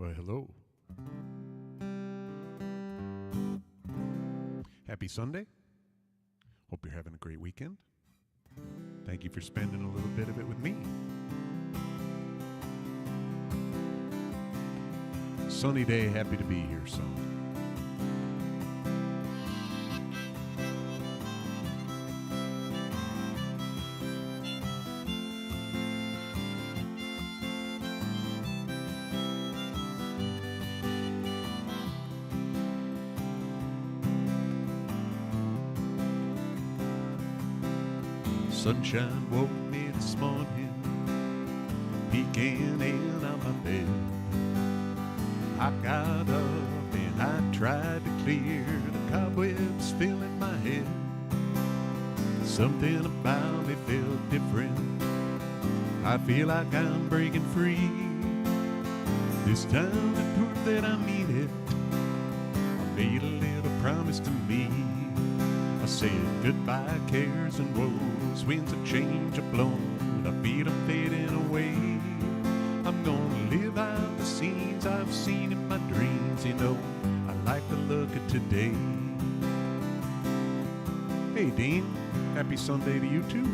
Well, hello. Happy Sunday. Hope you're having a great weekend. Thank you for spending a little bit of it with me. Sunny day, happy to be here, son. Sunshine woke me this morning, peeking in on my bed. I got up and I tried to clear the cobwebs filling my head. Something about me felt different. I feel like I'm breaking free. This time to prove that I mean it, I made a little promise to me. I said goodbye cares and woes, winds of change are blown, I feel them fading away. I'm gonna live out the scenes I've seen in my dreams, you know, I like the look of today. Hey Dean, happy Sunday to you too.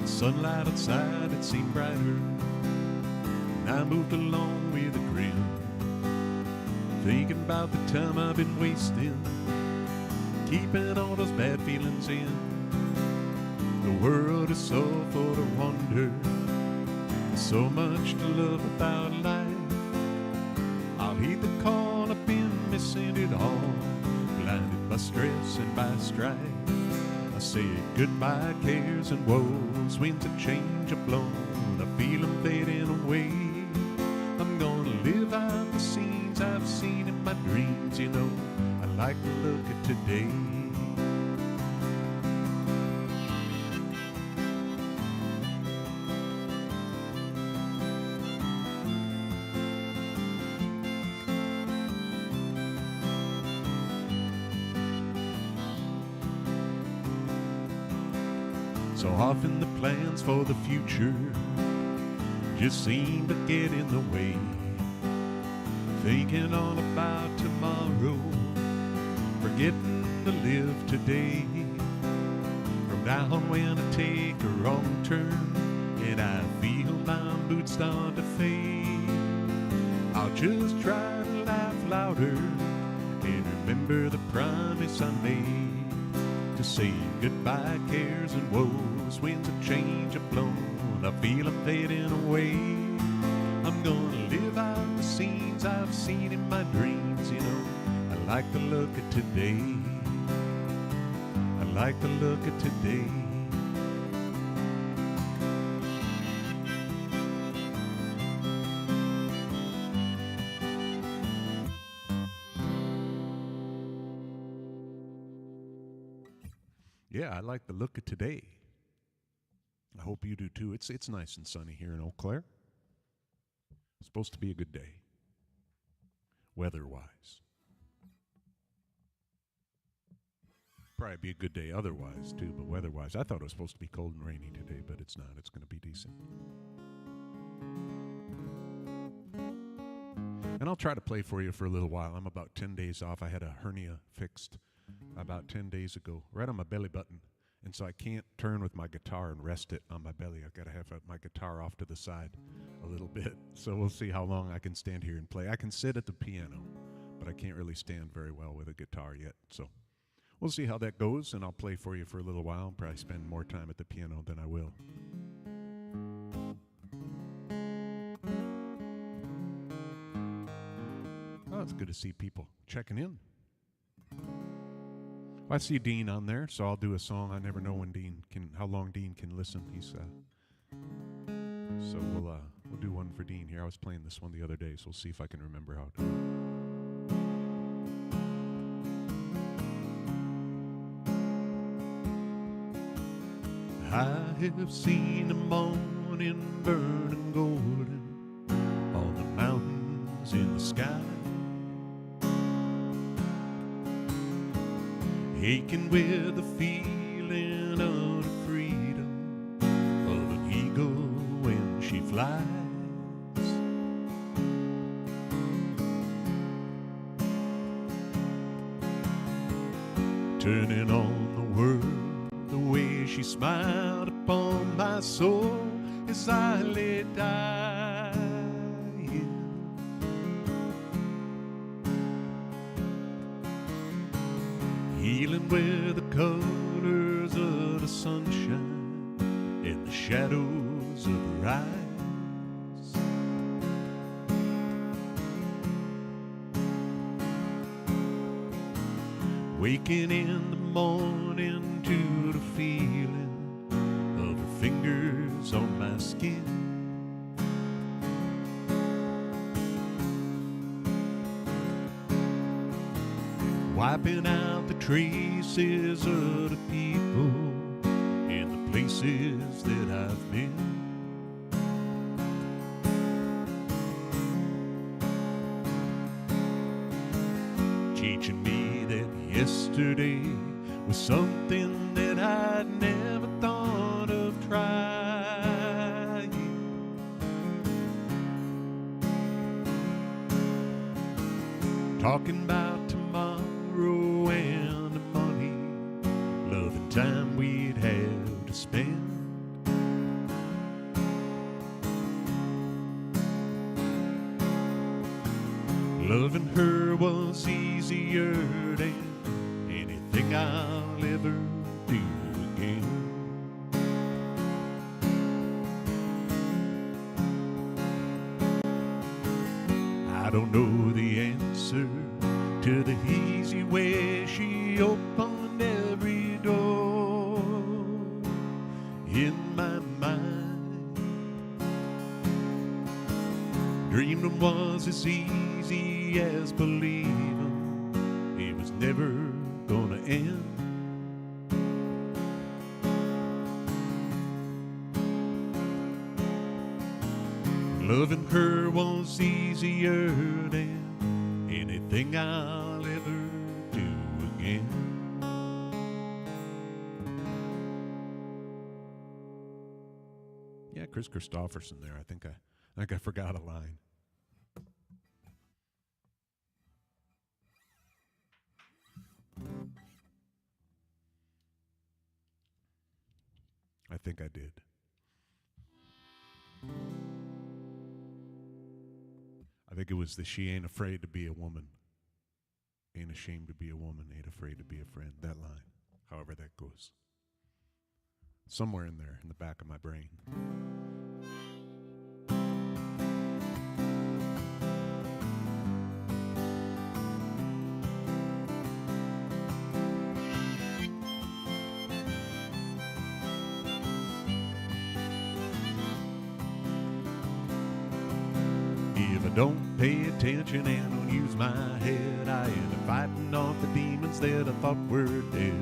Sunlight outside, it seemed brighter, and I moved along with a grin, thinking about the time I've been wasting, keeping all those bad feelings in. The world is so full of wonder, so much to love about life. I'll heed the call, I've been missing it all, blinded by stress and by strife. I say goodbye cares and woes, winds of change are blown, I feel them fading away. I'm gonna live out the scenes I've seen in my dreams, you know, I like the look of today. So often the plans for the future just seem to get in the way, thinking all about tomorrow, forgetting to live today. From now on when I take a wrong turn and I feel my boots start to fade, I'll just try to laugh louder and remember the promise I made, to say goodbye cares and woes, winds of change are blown, I feel them fading away. I'm gonna live out the scenes I've seen in my dreams, you know, I like the look of today, I like the look of today. Yeah, I like the look of today. I hope you do too. It's nice and sunny here in Eau Claire. It's supposed to be a good day, weather-wise. Probably be a good day otherwise too, but weather-wise. I thought it was supposed to be cold and rainy today, but it's not. It's going to be decent. And I'll try to play for you for a little while. I'm about 10 days off. I had a hernia fixed about 10 days ago, right on my belly button. And so I can't turn with my guitar and rest it on my belly. I've got to have my guitar off to the side a little bit. So we'll see how long I can stand here and play. I can sit at the piano, but I can't really stand very well with a guitar yet. So we'll see how that goes, and I'll play for you for a little while. I'll probably spend more time at the piano than I will. Oh, it's good to see people checking in. I see Dean on there, so I'll do a song. I never know when how long Dean can listen. So we'll do one for Dean here. I was playing this one the other day, so we'll see if I can remember how to do it. I have seen the morning burning golden on the mountains in the sky, aching with the feeling of the freedom of an eagle when she flies. turning on the world. The way she smiled upon my soul as I lay dying. Healing with the colors of the sunshine and the shadows of her eyes. Waking in the morning to the feeling of her fingers on my skin. Wiping out the traces of the people and the places that I've been. Teaching me that yesterday was something that I'd never thought of trying. Talking about tomorrow and the money, love and time we'd have to spend. Loving her was easier than anything I'll ever do again. I don't know the answer to the easy way she opened every door in my mind. Dreaming was as easy as believing it was never gonna end. Loving her was easier than anything I'll ever do again. Yeah, Chris Christopherson there. I think I forgot a line. I think I did. I think it was the "She ain't afraid to be a woman, ain't ashamed to be a woman, ain't afraid to be a friend." That line, however that goes. Somewhere in there, in the back of my brain. If I don't pay attention and don't use my head, I end up fighting off the demons that I thought were dead.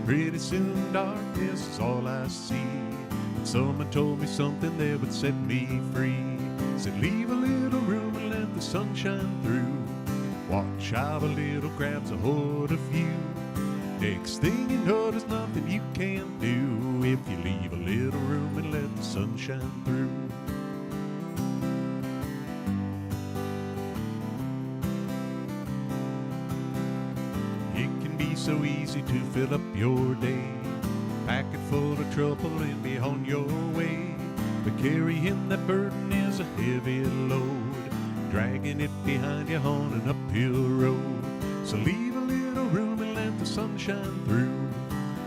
Pretty soon darkness is all I see, and someone told me something that would set me free. Said leave a little room and let the sun shine through. Watch how a little grabs a hold of you. Next thing you know, there's nothing you can't do if you leave a little room and let the sun shine through. So easy to fill up your day, pack it full of trouble and be on your way. But carrying that burden is a heavy load, dragging it behind you on an uphill road. So leave a little room and let the sun shine through.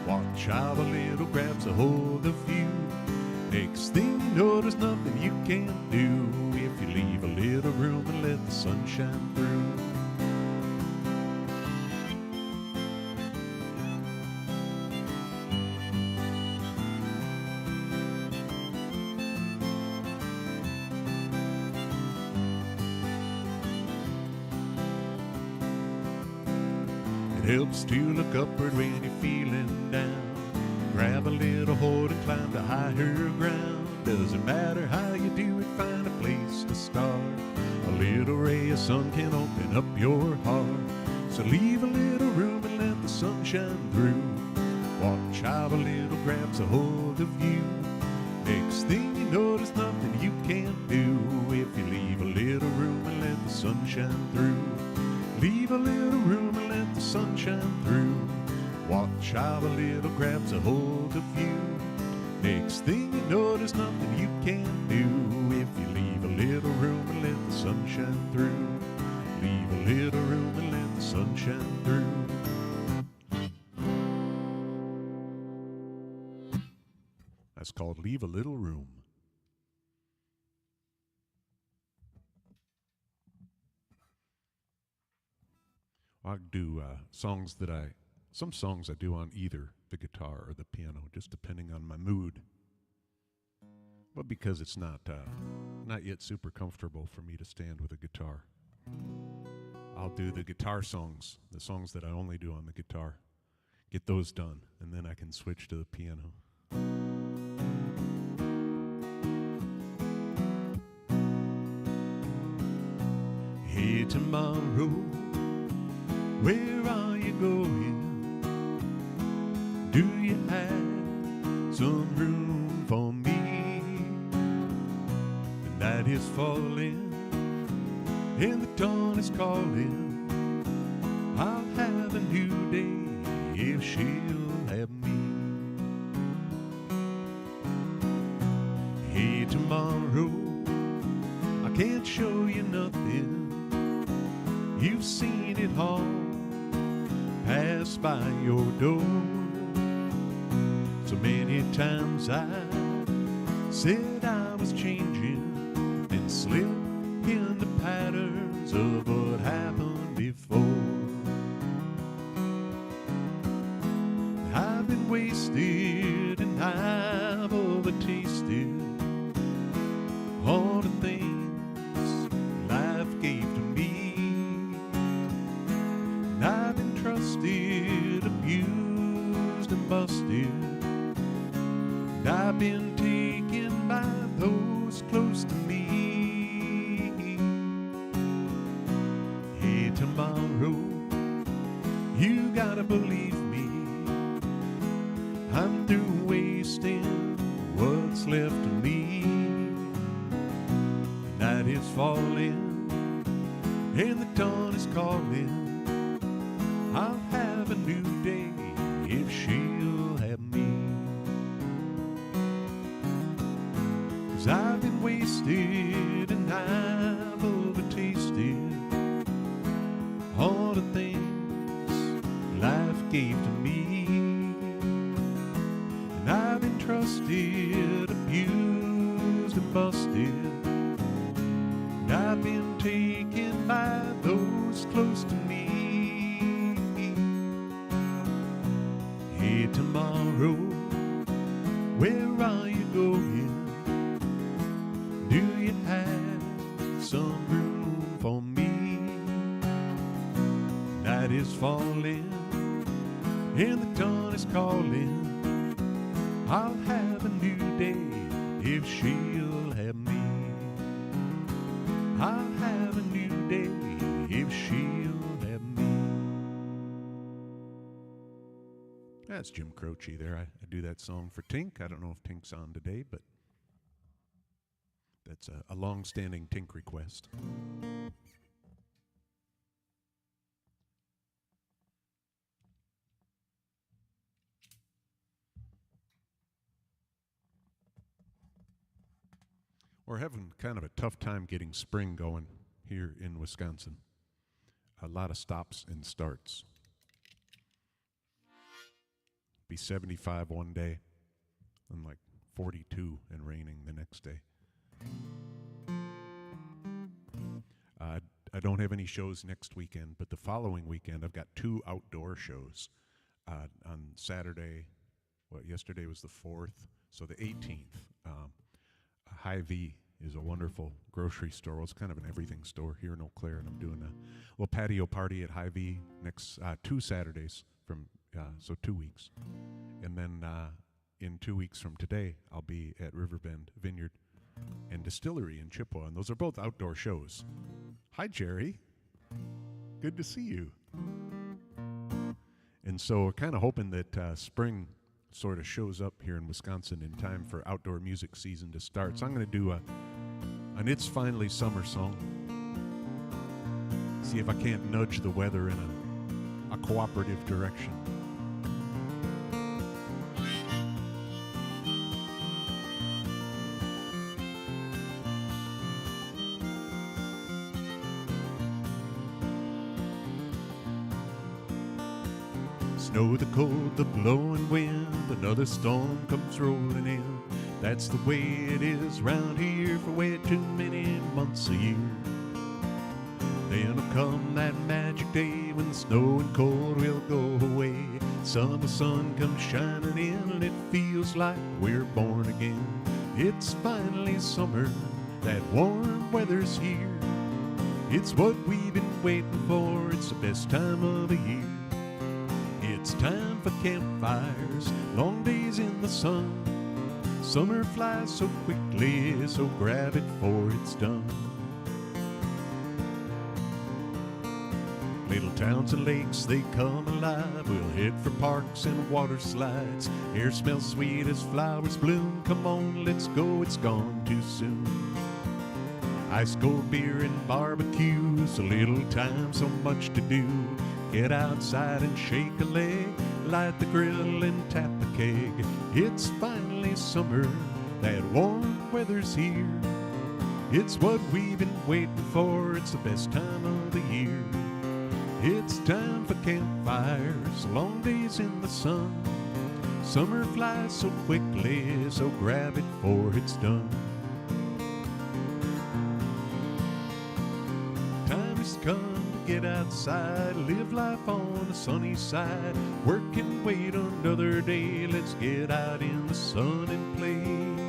Watch how a little grabs a hold of you. Next thing you know, there's nothing you can't do if you leave a little room and let the sun shine through. Helps to look upward when you're feeling down. Grab a little hold and climb to higher ground. Doesn't matter how you do it, find a place to start. A little ray of sun can open up your heart. So leave a little room and let the sun shine through. Watch how a little grabs a hold of you. Next thing you know, there's nothing you can't do if you leave a little room and let the sun shine through. Leave a little room and let the sun shine through. Watch how a little grabs a hold of you. Next thing you know, there's nothing you can do if you leave a little room and let the sun shine through. Leave a little room and let the sun shine through. That's called Leave a Little Room. I do some songs I do on either the guitar or the piano, just depending on my mood. But because it's not yet super comfortable for me to stand with a guitar, I'll do the guitar songs, the songs that I only do on the guitar. Get those done, and then I can switch to the piano. Hey, tomorrow, where are you going? Do you have some room for me? The night is falling and the dawn is calling. I'll have a new day if she'll have me. Hey, tomorrow, I can't show you nothing. You've seen it all pass by your door. So many times I said I was changing and slipped in the patterns of what happened before. I've been wasted and I've overtasted all the things life gave to me. And I've been trusted, abused and busted. And I've been taken by those close to me. Hey, tomorrow, you gotta believe me, I'm through wasting what's left of me. The night is falling and the dawn is calling. I'll have a new day if she'll have me. 'Cause I've been wasted and I've overtasted all the things life gave to me. And I've been trusted, abused and busted. And I've been taken by those close to me. Hey, tomorrow, where are you going? Do you have some room for me? Night is falling and the dawn is calling. I'll have a new day if she'll have me. I'll have a new day if she'll have me. That's Jim Croce there. I do that song for Tink. I don't know if Tink's on today, but that's a long-standing Tink request. We're having kind of a tough time getting spring going here in Wisconsin. A lot of stops and starts. Be 75 one day and like 42 and raining the next day. I don't have any shows next weekend, but the following weekend I've got 2 outdoor shows. On Saturday, yesterday was the 4th, so the 18th. Hy-Vee is a wonderful grocery store. Well, it's kind of an everything store here in Eau Claire, and I'm doing a little patio party at Hy-Vee next 2 Saturdays from, so 2 weeks. And then in 2 weeks from today, I'll be at Riverbend Vineyard and Distillery in Chippewa, and those are both outdoor shows. Hi, Jerry. Good to see you. And so we're kind of hoping that spring sort of shows up here in Wisconsin in time for outdoor music season to start. So I'm going to do an It's Finally Summer song. See if I can't nudge the weather in a cooperative direction. Snow, the cold, the blowing wind, another storm comes rolling in. That's the way it is round here for way too many months a year. Then'll come that magic day when the snow and cold will go away. Summer sun comes shining in and it feels like we're born again. It's finally summer, that warm weather's here. It's what we've been waiting for, it's the best time of the year. It's time for campfires, long days in the sun. Summer flies so quickly, so grab it for it's done. Little towns and lakes, they come alive. We'll head for parks and water slides. Air smells sweet as flowers bloom. Come on, let's go, it's gone too soon. Ice cold beer and barbecues, a little time, so much to do. Get outside and shake a leg, light the grill and tap the keg. It's finally summer, that warm weather's here. It's what we've been waiting for, it's the best time of the year. It's time for campfires, long days in the sun. Summer flies so quickly, so grab it for it's done. Time has come to get outside, live life on the sunny side. Work and wait another day, let's get out in the sun and play.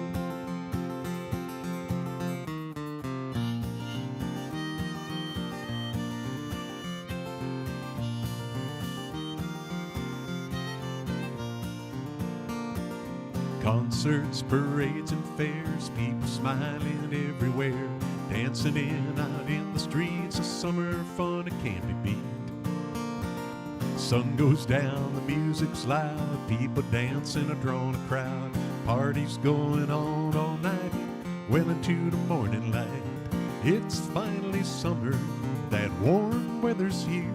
Concerts, parades, and fairs, people smiling everywhere, dancing out in the streets, a summer fun it can't be beat. Sun goes down, the music's loud, people dancing, a drawing a crowd. Parties going on all night, well into the morning light. It's finally summer, that warm weather's here.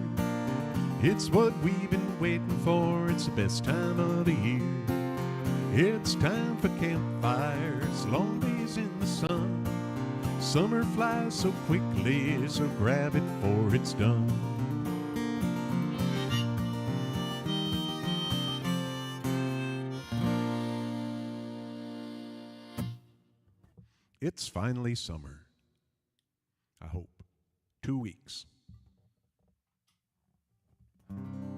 It's what we've been waiting for, it's the best time of the year. It's time for campfires, long days in the sun. Summer flies so quickly, so grab it for it's done. It's finally summer. I hope. 2 weeks.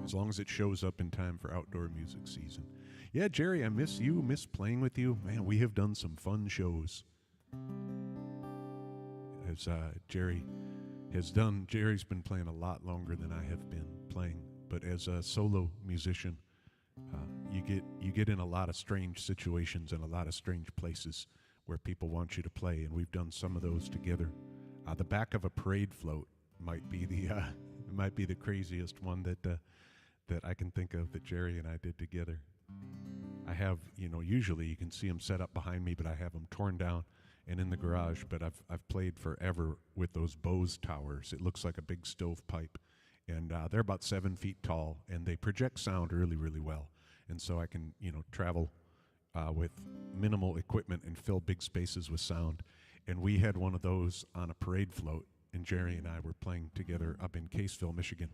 As long as it shows up in time for outdoor music season. Yeah, Jerry, I miss you, miss playing with you. Man, we have done some fun shows. As Jerry's been playing a lot longer than I have been playing. But as a solo musician, you get in a lot of strange situations and a lot of strange places where people want you to play, and we've done some of those together. The back of a parade float might be the craziest one that I can think of that Jerry and I did together. I have, usually you can see them set up behind me, but I have them torn down and in the garage. But I've played forever with those Bose towers. It looks like a big stovepipe, and they're about 7 feet tall, and they project sound really, really well. And so I can, travel with minimal equipment and fill big spaces with sound. And we had one of those on a parade float, and Jerry and I were playing together up in Caseville, Michigan.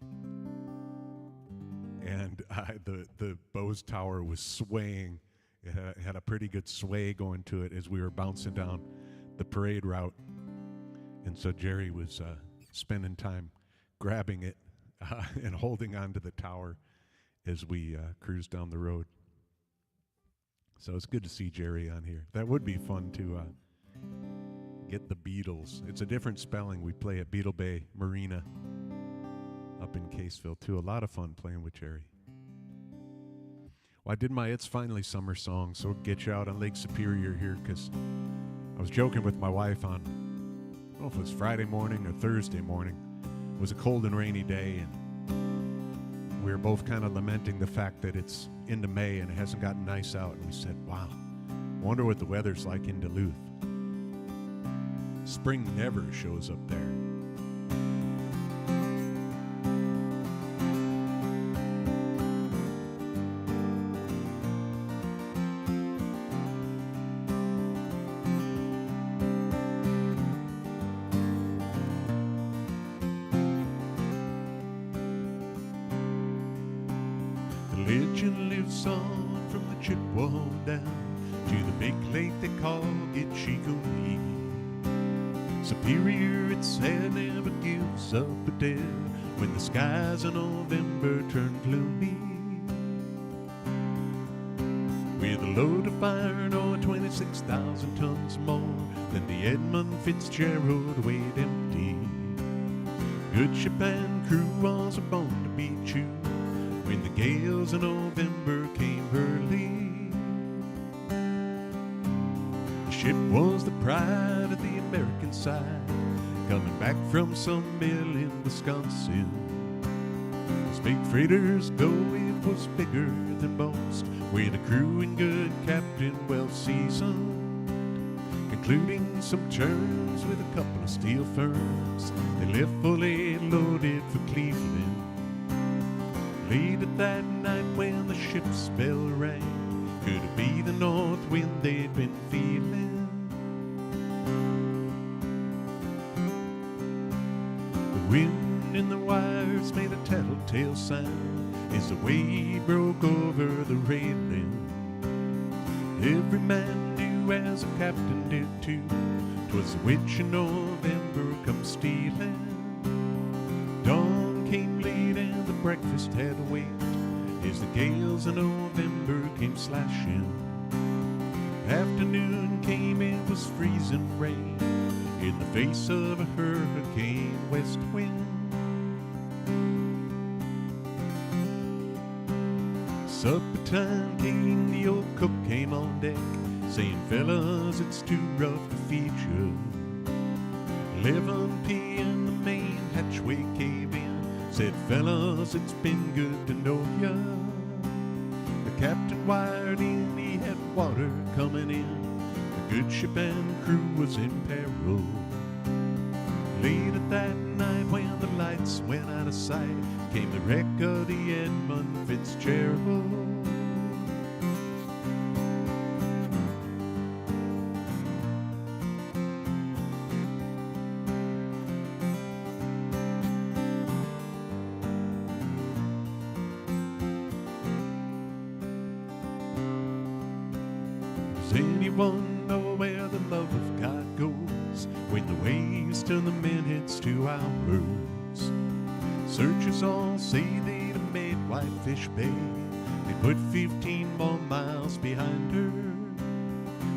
And the Bose Tower was swaying. It had a pretty good sway going to it as we were bouncing down the parade route. And so Jerry was spending time grabbing it and holding onto the tower as we cruised down the road. So it's good to see Jerry on here. That would be fun to get the Beatles. It's a different spelling. We play at Beetle Bay Marina up in Caseville, too. A lot of fun playing with Jerry. Well, I did my It's Finally Summer song, so we'll get you out on Lake Superior here, because I was joking with my wife on, I don't know if it was Friday morning or Thursday morning. It was a cold and rainy day, and we were both kind of lamenting the fact that it's into May and it hasn't gotten nice out, and we said, wow, I wonder what the weather's like in Duluth. Spring never shows up there. legend lives on from the Chippewa down to the big lake they call Gitchigumi. Superior, its head never gives up a dare when the skies in November turn gloomy. With a load of iron ore, 26,000 tons more than the Edmund Fitzgerald weighed empty. Good ship and crew was born to be chewed when the gales of November came early. The ship was the pride of the American side, coming back from some mill in Wisconsin. As big freighters go, it was bigger than most, with a crew and good captain well seasoned, concluding some terms with a couple of steel firms. They left fully loaded for Cleveland. Late at that night when the ship's bell rang, could it be the north wind they'd been feeling? The wind in the wires made a tattletale sound as the wave broke over the railing. Every man knew, as a captain did too, 'twas the witch in November come stealing. Dawn came late and the breakfast had to wait as the gales of November came slashing. Afternoon came, it was freezing rain in the face of a hurricane west wind. Supper time came, the old cook came on deck, saying, fellas, it's too rough to feed you. 11 p.m. the main hatchway came in, said, fellas, it's been good to know ya. The captain wired in, he had water coming in. The good ship and crew was in peril. Late at that night when the lights went out of sight, came the wreck of the Edmund Fitzgerald. Does anyone know where the love of God goes when the waves turn the minutes to hours? Searchers all say they'd have made Whitefish Bay. They put 15 more miles behind her.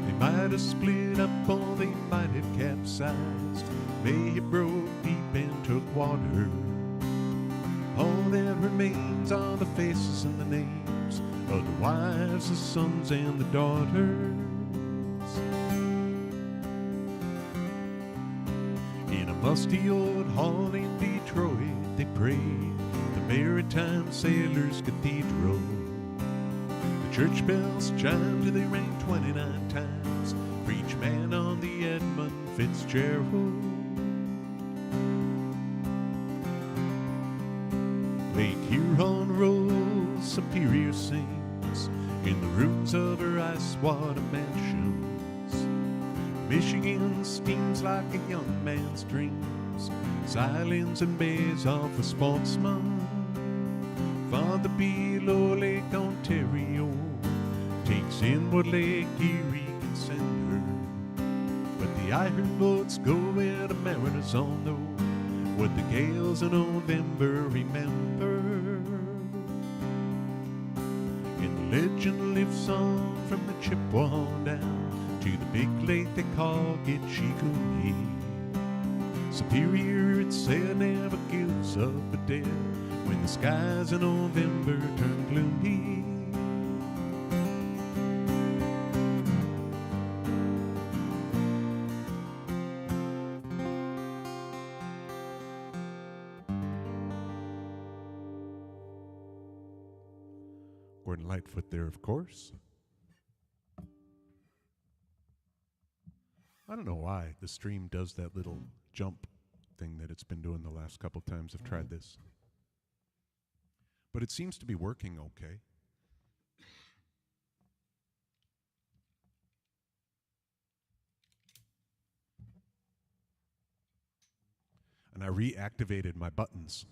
They might have split up or they might have capsized. May have broke deep and took water. All that remains are the faces and the names of the wives, the sons, and the daughters. In a musty old hall in Detroit, they prayed the Maritime Sailors Cathedral. The church bells chimed till they rang 29 times for each man on the Edmund Fitzgerald. Lake Huron rolls, Superior sings in the rooms of her ice-water mansions. Michigan steams like a young man's dreams, silence and bays off a sportsman. Farther below Lake Ontario takes in what Lake Erie can send her. But the iron boats go where the mariners all know what the gales of November remember. And the legend lives on from the Chippewa down to the big lake they call Gitchigumi. Superior, it said, never gives up a dare when the skies in November turn gloomy. Gordon Lightfoot there, of course. I don't know why the stream does that little jump thing that it's been doing the last couple times I've tried this. But it seems to be working okay. And I reactivated my buttons.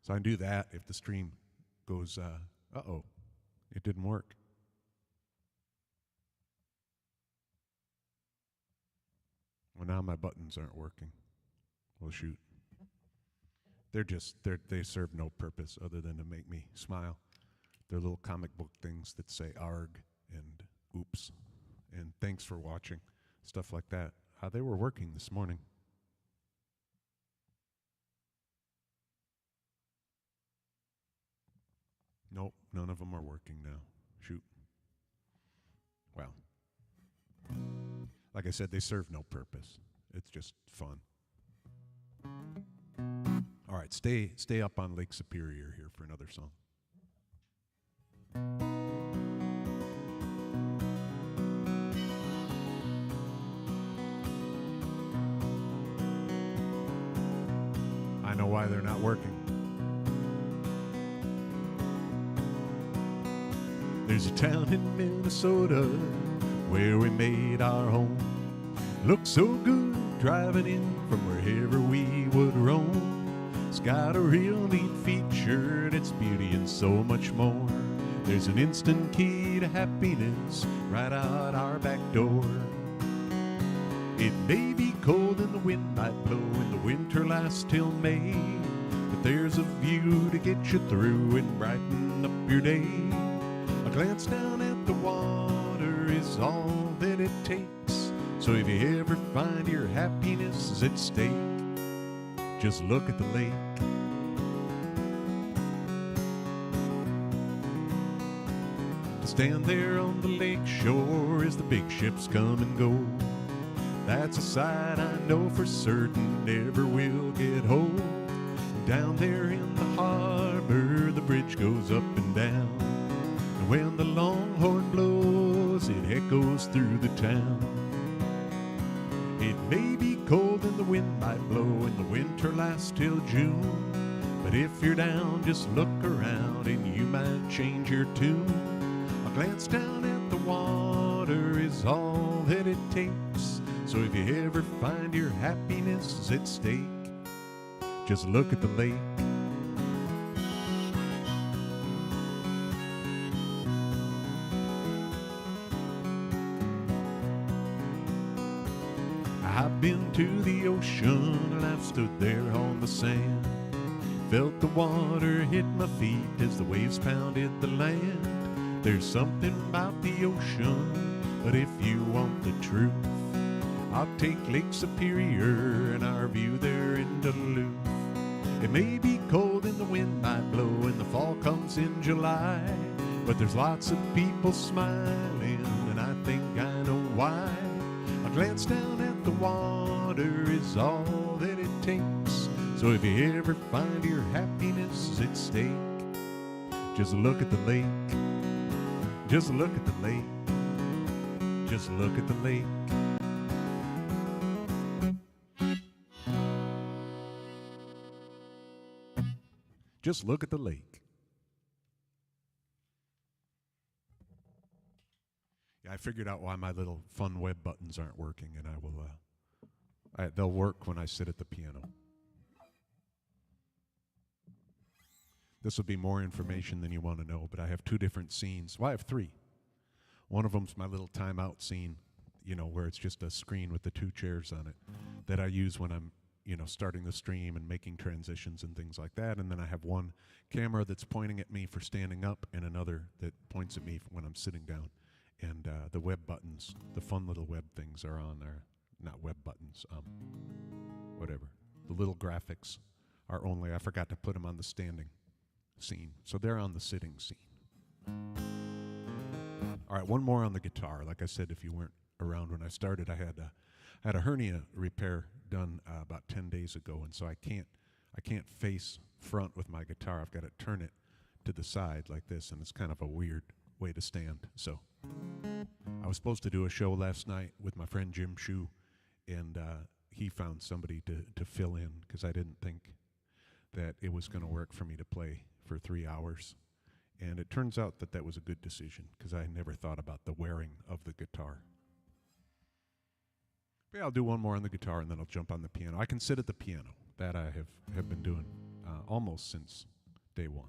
So I can do that if the stream goes, uh-oh, it didn't work. Well, now my buttons aren't working. Well, shoot. They serve no purpose other than to make me smile. They're little comic book things that say arg and oops and thanks for watching, stuff like that. They were working this morning. Nope, none of them are working now. Shoot. Well, like I said, they serve no purpose. It's just fun. All right, stay up on Lake Superior here for another song. I know why they're not working. There's a town in Minnesota where we made our home. Looks so good driving in from wherever we would roam. It's got a real neat feature, its beauty and so much more. There's an instant key to happiness right out our back door. It may be cold and the wind might blow and the winter lasts till May, but there's a view to get you through and brighten up your day. A glance down at the water is all that it takes. So if you ever find your happiness is at stake, just look at the lake. To stand there on the lake shore as the big ships come and go, that's a sight I know for certain never will get old. Down there in the harbor, the bridge goes up and down, and when the longhorn blows, it echoes through the town. It may be cold and the wind might blow and the winter lasts till June, but if you're down, just look around and you might change your tune. A glance down at the water is all that it takes. So if you ever find your happiness is at stake, just look at the lake. I've been to the ocean and I've stood there on the sand, felt the water hit my feet as the waves pounded the land. There's something about the ocean, but if you want the truth, I'll take Lake Superior and our view there in Duluth. It may be cold and the wind might blow and the fall comes in July, but there's lots of people smiling and I think I know why. A glance down at the water is all that it takes. So if you ever find your happiness is at stake, just look at the lake. Just look at the lake. Just look at the lake. Just look at the lake. Yeah, I figured out why my little fun web buttons aren't working, and I will. They'll work when I sit at the piano. This will be more information than you want to know, but I have two different scenes. Well, I have three. One of them's my little timeout scene, where it's just a screen with the two chairs on it that I use when I'm starting the stream and making transitions and things like that. And then I have one camera that's pointing at me for standing up and another that points at me when I'm sitting down. And the web buttons, the fun little web things are on there. Not web buttons, whatever. The little graphics are only, I forgot to put them on the standing scene. So they're on the sitting scene. All right, one more on the guitar. Like I said, if you weren't around when I started, I had a hernia repair done about 10 days ago, and so I can't face front with my guitar. I've got to turn it to the side like this, and it's kind of a weird way to stand. So I was supposed to do a show last night with my friend Jim Shue, and he found somebody to fill in because I didn't think that it was going to work for me to play for 3 hours. And it turns out that was a good decision because I never thought about the wearing of the guitar. But yeah, I'll do one more on the guitar and then I'll jump on the piano. I can sit at the piano. That I have been doing almost since day one.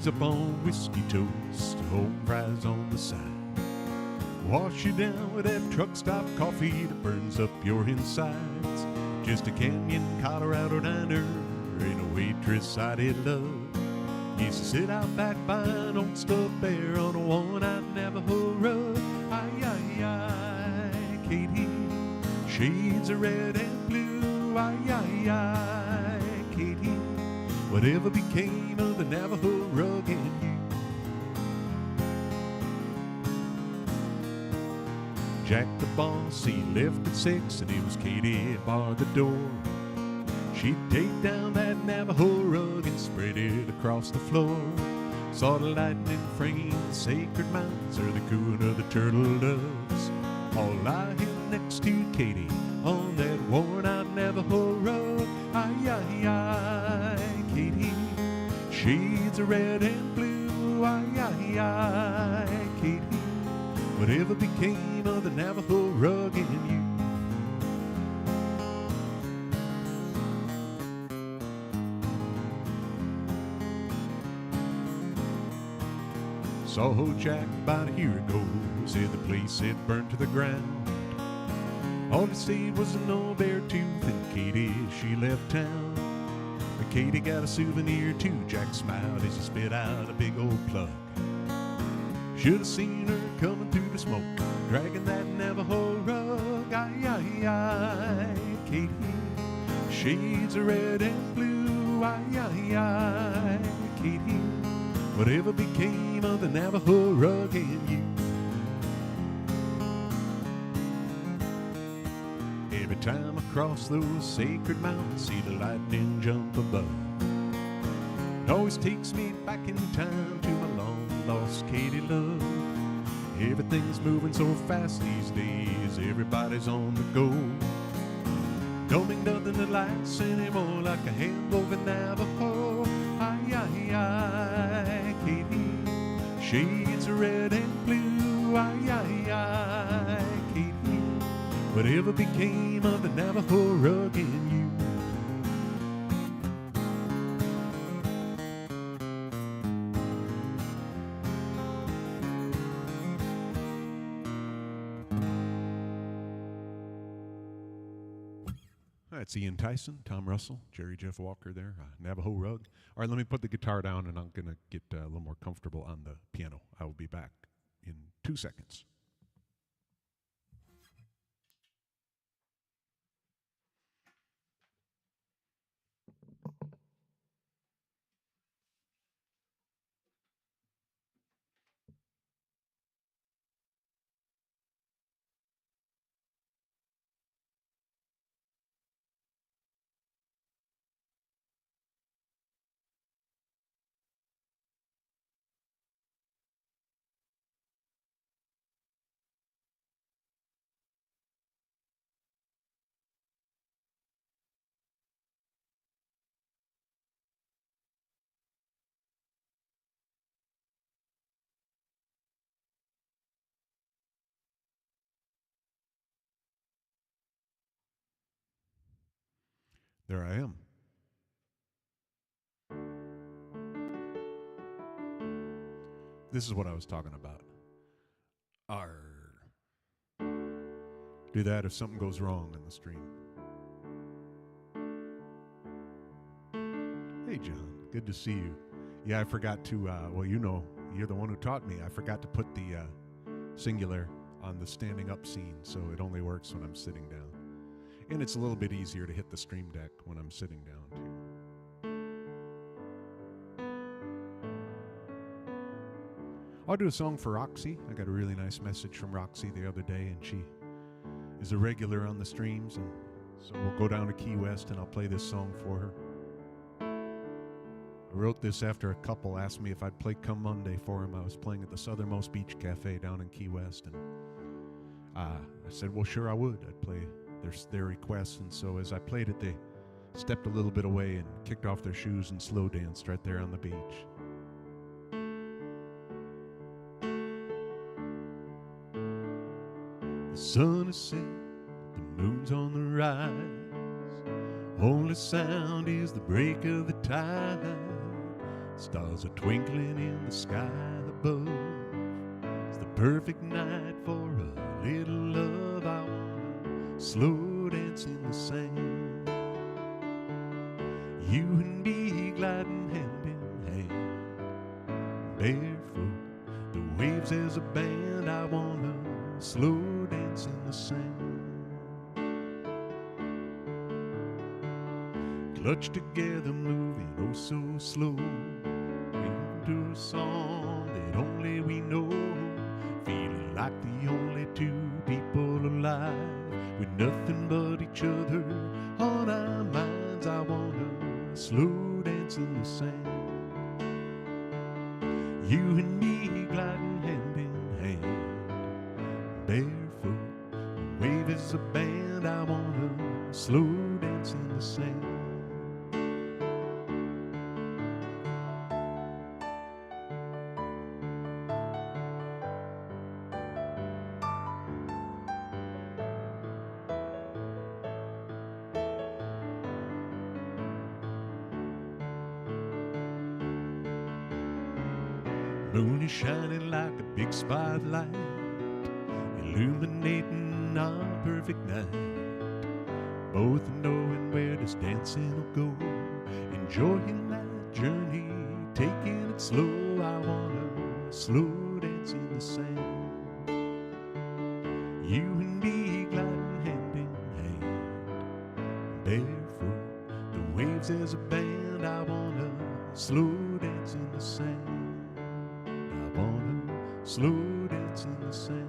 eggs up on whiskey toast, home fries on the side. Wash you down with that truck stop coffee that burns up your insides. Just a Canyon, Colorado diner, ain't a waitress I did love. Used to sit out back by an old stuffed bear on a one-eyed Navajo rug. Ay, ay, ay, Katie, shades of red and blue. Ay, ay, ay, Katie, whatever became of the Navajo rug and you? Jack the boss, he left at 6 and it was Katie barred the door. She'd take down that Navajo rug and spread it across the floor. Saw the lightning frame, the sacred mountains, or the cooing of the turtle doves, all lying next to Katie on that worn-out Navajo rug. Ay, ay, ay, Katie, shades of red and blue. Ay, ay, ay, Katie, whatever became of the Navajo rug and you? Saw Jack about a year ago, said the place had burnt to the ground. All he said was an old bear tooth, and Katie, she left town. But Katie got a souvenir too. Jack smiled as he spit out a big old plug. Should have seen her coming through the smoke, dragging that Navajo rug. Ay, ay, ay, Katie, shades of red and blue. Ay, ay, ay, Katie, whatever became of the Navajo rug and you? Every time I cross those sacred mountains, see the lightning jump above. It always takes me back in time to my long-lost Katie love. Everything's moving so fast these days, everybody's on the go. Don't mean nothing that lasts anymore like a hand-woven Navajo. Ay, ay, ay, Katie, shades of red and blue. Ay, ay, ay, Katie, whatever became of the Navajo rug and you? That's Ian Tyson, Tom Russell, Jerry Jeff Walker there, Navajo Rug. All right, let me put the guitar down and I'm going to get a little more comfortable on the piano. I will be back in 2 seconds. There I am. This is what I was talking about. Arr. Do that if something goes wrong in the stream. Hey, John. Good to see you. Yeah, I forgot to, well, you know, you're the one who taught me. I forgot to put the singular on the standing up scene, so it only works when I'm sitting down. And it's a little bit easier to hit the stream deck when I'm sitting down, too. I'll do a song for Roxy. I got a really nice message from Roxy the other day, and she is a regular on the streams, and so we'll go down to Key West, and I'll play this song for her. I wrote this after a couple asked me if I'd play Come Monday for him. I was playing at the Southernmost Beach Cafe down in Key West, and I said, well, sure I would. I'd play their requests, and so as I played it, they stepped a little bit away and kicked off their shoes and slow danced right there on the beach. The sun is set, the moon's on the rise. Only sound is the break of the tide. Stars are twinkling in the sky above. It's the perfect night for a little love. I wanna slow dance in the sand. You and me gliding hand in hand, barefoot, the waves as a band. I wanna slow dance in the sand. Clutched together, moving oh so slow, into a song that only we know, feeling like the only two people alive, with nothing but each other on our minds. I wanna slow dance in the sand. You and me gliding hand in hand, barefoot, wave as a band. I wanna slow dance in the sand. Moon is shining like a big spotlight, illuminating our perfect night. Both knowing where this dancing will go, enjoying that journey, taking it slow. I wanna slow dance in the sand. You and me gliding hand in hand, barefoot, the waves as a band. I wanna slow dance in the sand. I wanna slow dance in the sand.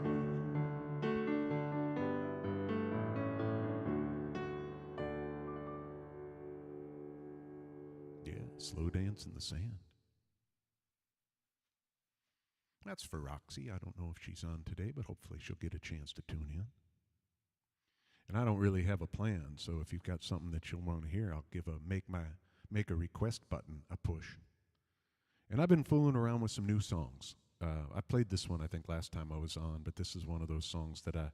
Yeah, slow dance in the sand. That's for Roxy. I don't know if she's on today, but hopefully she'll get a chance to tune in. And I don't really have a plan, so if you've got something that you'll want to hear, I'll give a make a request button a push. And I've been fooling around with some new songs. I played this one, I think, last time I was on, but this is one of those songs that I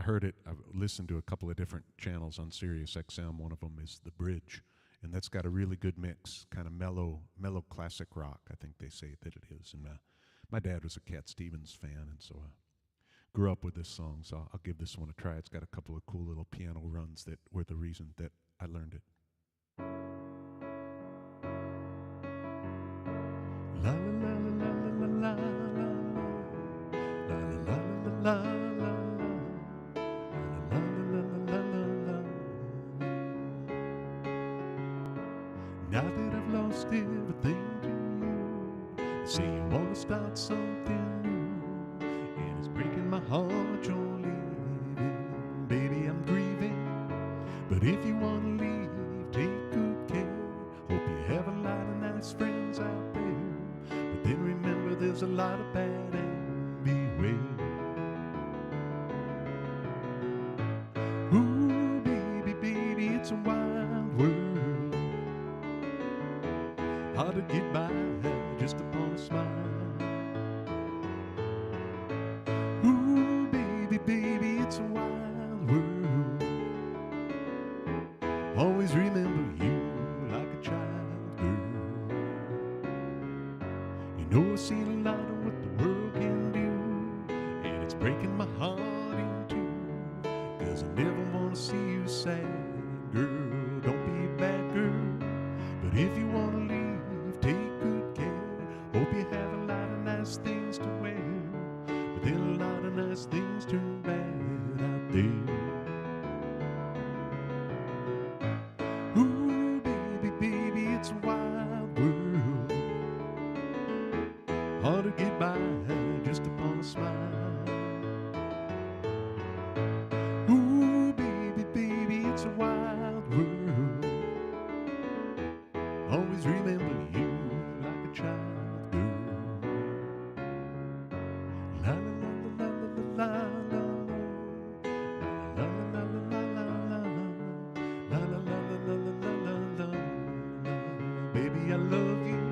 heard it. I've listened to a couple of different channels on Sirius XM. One of them is The Bridge, and that's got a really good mix, kind of mellow classic rock, I think they say that it is. And my dad was a Cat Stevens fan, and so I grew up with this song, so I'll give this one a try. It's got a couple of cool little piano runs that were the reason that I learned it. La la la la la la la la la la la la. Now that I've lost everything to you, you say you want to start something new, and it's breaking my heart you're leaving. Baby, I'm grieving, but if you want to leave, take good care. Hope you have a lot of nice friends out there, but then remember there's a lot of bad and beware. Ooh, baby, baby, it's a wild world, hard to get by just upon a smile. Ooh, baby, baby, it's a wild world. Always remember you like a child, girl. You know I've seen a lot of what the world can do, and it's breaking my heart in two, 'cause I never want to see you sad, girl. Don't be a bad girl, but if you want to leave, take good care. Hope you have a lot of nice things to wear, but then a lot of nice things turn bad out there. Ooh, baby, baby, it's a wild world, hard to get by just upon a smile. Ooh, baby, baby, it's a wild world. Always remember you like a child, girl. La la la la la la la la la la la la la la la la. Baby, I love you,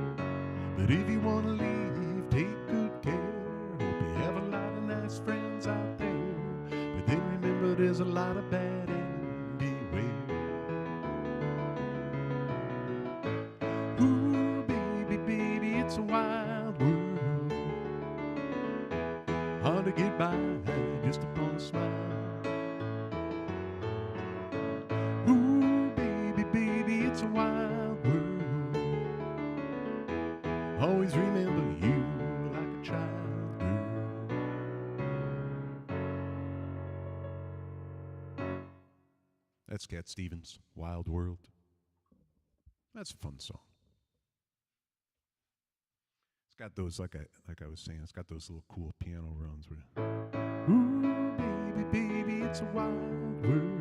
but if you want to leave, take good care. Hope you have a lot of nice friends out there, but then remember there's a lot of bad and beware. Ooh, baby, baby, hard to get by just upon a smile. Ooh, baby, baby, it's a wild world. Always remember you like a child girl. That's Cat Stevens' Wild World. That's a fun song. It's got those, like I was saying, it's got those little cool piano runs where, ooh, baby, baby, it's a wild world.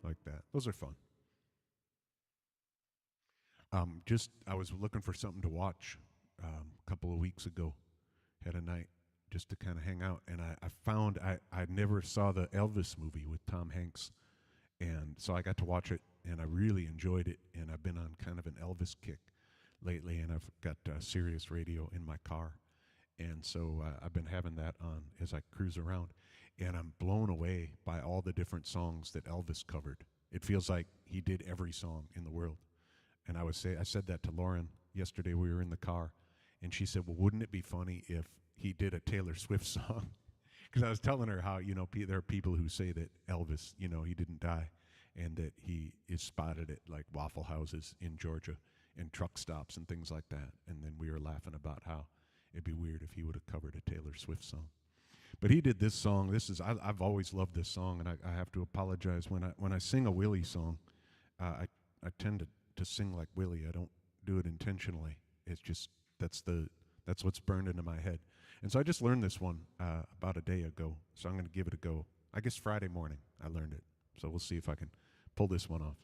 Like that. Those are fun. I was looking for something to watch a couple of weeks ago. Had a night just to kind of hang out, and I found I never saw the Elvis movie with Tom Hanks. And so I got to watch it, and I really enjoyed it. And I've been on kind of an Elvis kick lately, and I've got Sirius Radio in my car. And so I've been having that on as I cruise around. And I'm blown away by all the different songs that Elvis covered. It feels like he did every song in the world. And I said that to Lauren yesterday. We were in the car, and she said, well, wouldn't it be funny if he did a Taylor Swift song? Because I was telling her how, there are people who say that Elvis, he didn't die, and that he is spotted at like Waffle Houses in Georgia and truck stops and things like that. And then we were laughing about how it'd be weird if he would have covered a Taylor Swift song. But he did this song. I've always loved this song, and I have to apologize when I sing a Willie song. I tend to sing like Willie. I don't do it intentionally. It's just that's what's burned into my head. And so I just learned this one about a day ago. So I'm going to give it a go. I guess Friday morning I learned it. So we'll see if I can pull this one off.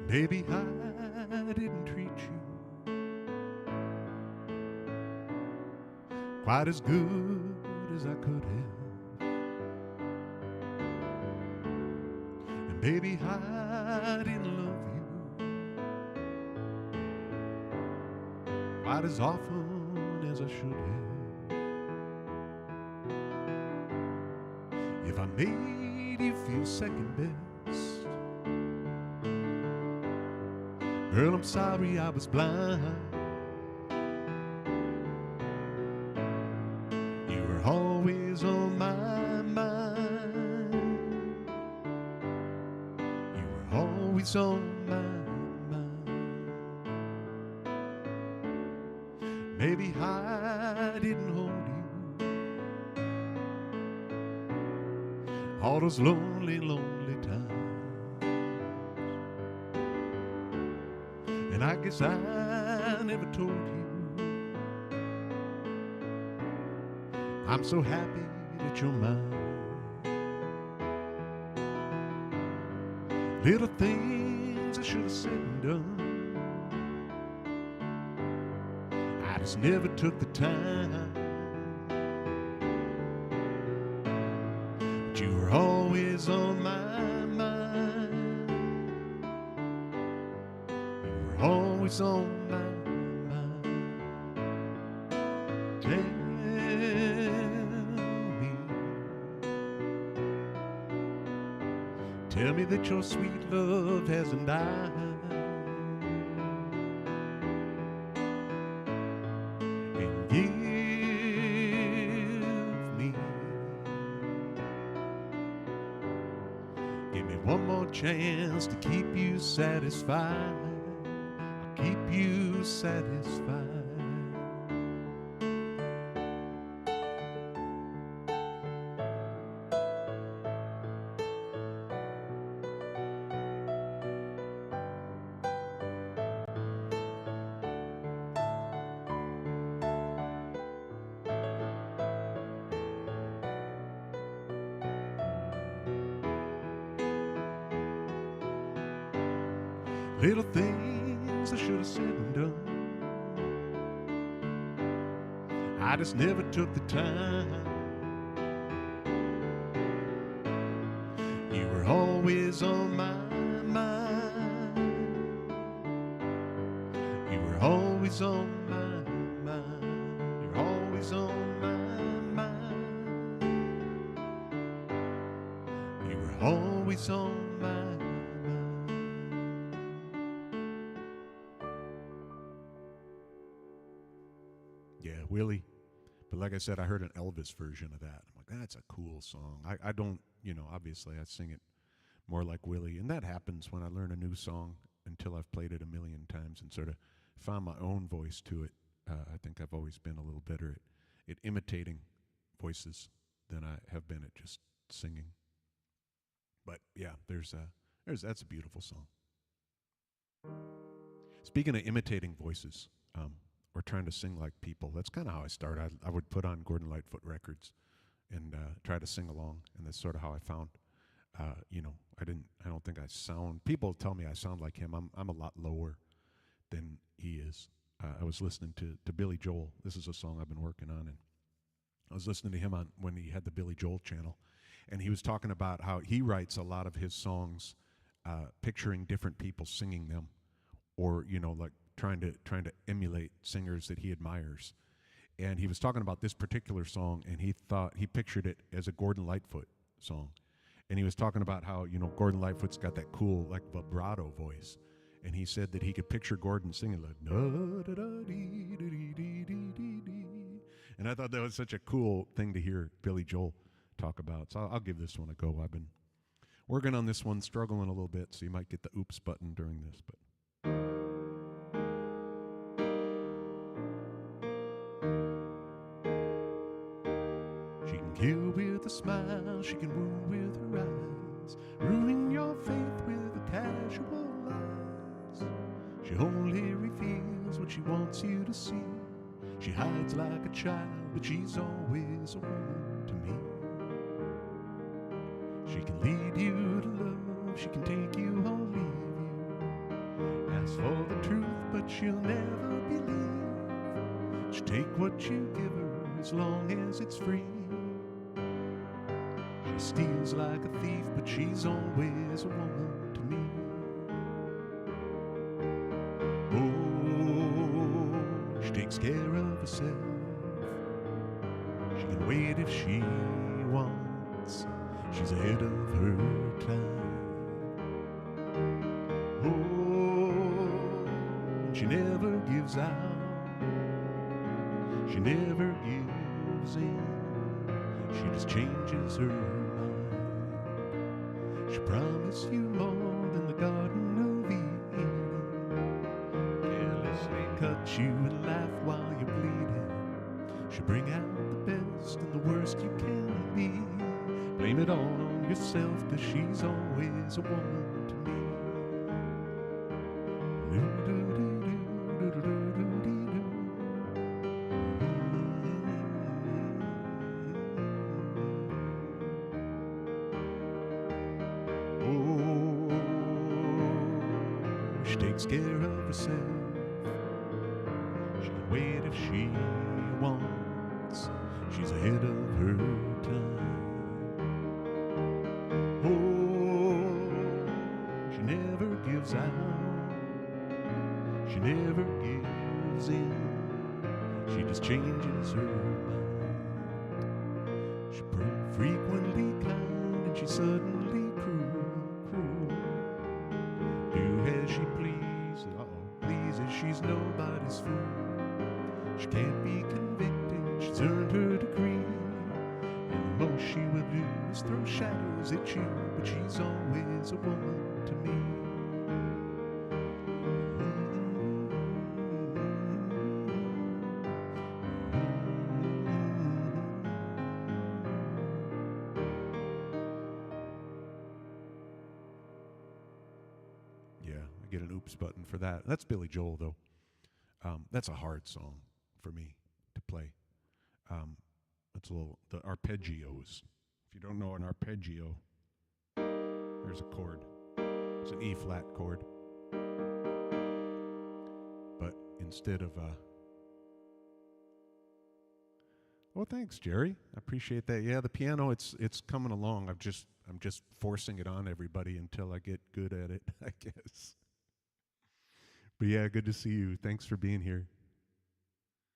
Baby, I didn't treat you quite as good as I could have. And baby, I didn't love you quite as often as I should have. If I made you feel second best, girl, I'm sorry I was blind. You were always on my mind. You were always on my mind. Maybe I didn't hold you all those lonely, lonely times. And I guess I never told you I'm so happy that you're mine. Little things I should have said and done, I just never took the time. But you were always on my mind. You were always on my mind. Tell me that your sweet love hasn't died. And give me one more chance to keep you satisfied. I'll keep you satisfied. Little things I should have said and done, I just never took the time. You were always on my mind. You were always on my mind. You're always on always on my mind. Yeah, Willie. But like I said, I heard an Elvis version of that. I'm like, that's a cool song. I don't, obviously I sing it more like Willie. And that happens when I learn a new song until I've played it a million times and sort of found my own voice to it. I think I've always been a little better at imitating voices than I have been at just singing. But yeah, that's a beautiful song. Speaking of imitating voices, or trying to sing like people, that's kind of how I started. I would put on Gordon Lightfoot records and try to sing along, and that's sort of how I found. I don't think I sound. People tell me I sound like him. I'm a lot lower than he is. I was listening to Billy Joel. This is a song I've been working on, and I was listening to him on when he had the Billy Joel channel, and he was talking about how he writes a lot of his songs, picturing different people singing them, or like trying to emulate singers that he admires. And he was talking about this particular song, and he pictured it as a Gordon Lightfoot song. And he was talking about how, Gordon Lightfoot's got that cool, like, vibrato voice. And he said that he could picture Gordon singing like, and I thought that was such a cool thing to hear Billy Joel talk about. So I'll give this one a go. I've been working on this one, struggling a little bit, so you might get the oops button during this. But she can kill with a smile, she can wound with her eyes, ruin your faith with a casual lies. She only reveals what she wants you to see. She hides like a child, but she's always a woman to me. She can lead you to love, she can take you or leave you. Ask for the truth, but she'll never believe. She'll take what you give her as long as it's free. She steals like a thief, but she's always a woman to me. Oh, she takes care of herself. She can wait if she wants. She's ahead of her time. Oh, and she never gives out. She never gives in. She just changes her mind. She promised you more than the Garden of Eden. Carelessly cut you and laugh while you're bleeding. She'll bring out the best and the worst you can be. Blame it all on yourself, 'cause she's always a woman to me. Oh, she takes care of herself. She can wait if she wants. She's ahead of her time. Oh, she never gives out. She never gives in. She just changes her mind. She's frequently kind and she's suddenly cruel. Do as she pleases, she's nobody's fool. She can't be convicted, she's earned her degree. And the most she will do is throw shadows at you, but she's always a woman to me. Yeah, I get an oops button for that. That's Billy Joel, though. That's a hard song for me to play. That's the arpeggios. If you don't know an arpeggio, there's a chord. It's an E flat chord. But instead of well, thanks, Jerry. I appreciate that. Yeah, the piano, it's coming along. I'm just forcing it on everybody until I get good at it, I guess. But yeah, good to see you. Thanks for being here.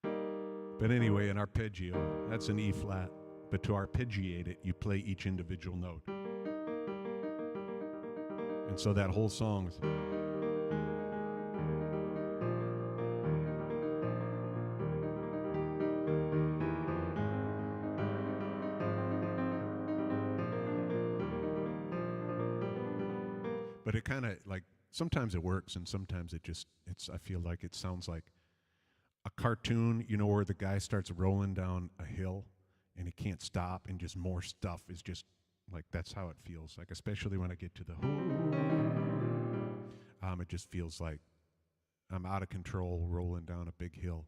But anyway, an arpeggio, that's an E flat. But to arpeggiate it, you play each individual note. And so that whole song is, but it kind of like, sometimes it works and sometimes I feel like it sounds like a cartoon, you know, where the guy starts rolling down a hill and he can't stop and just more stuff is just like, that's how it feels like, especially when I get to the it just feels like I'm out of control rolling down a big hill.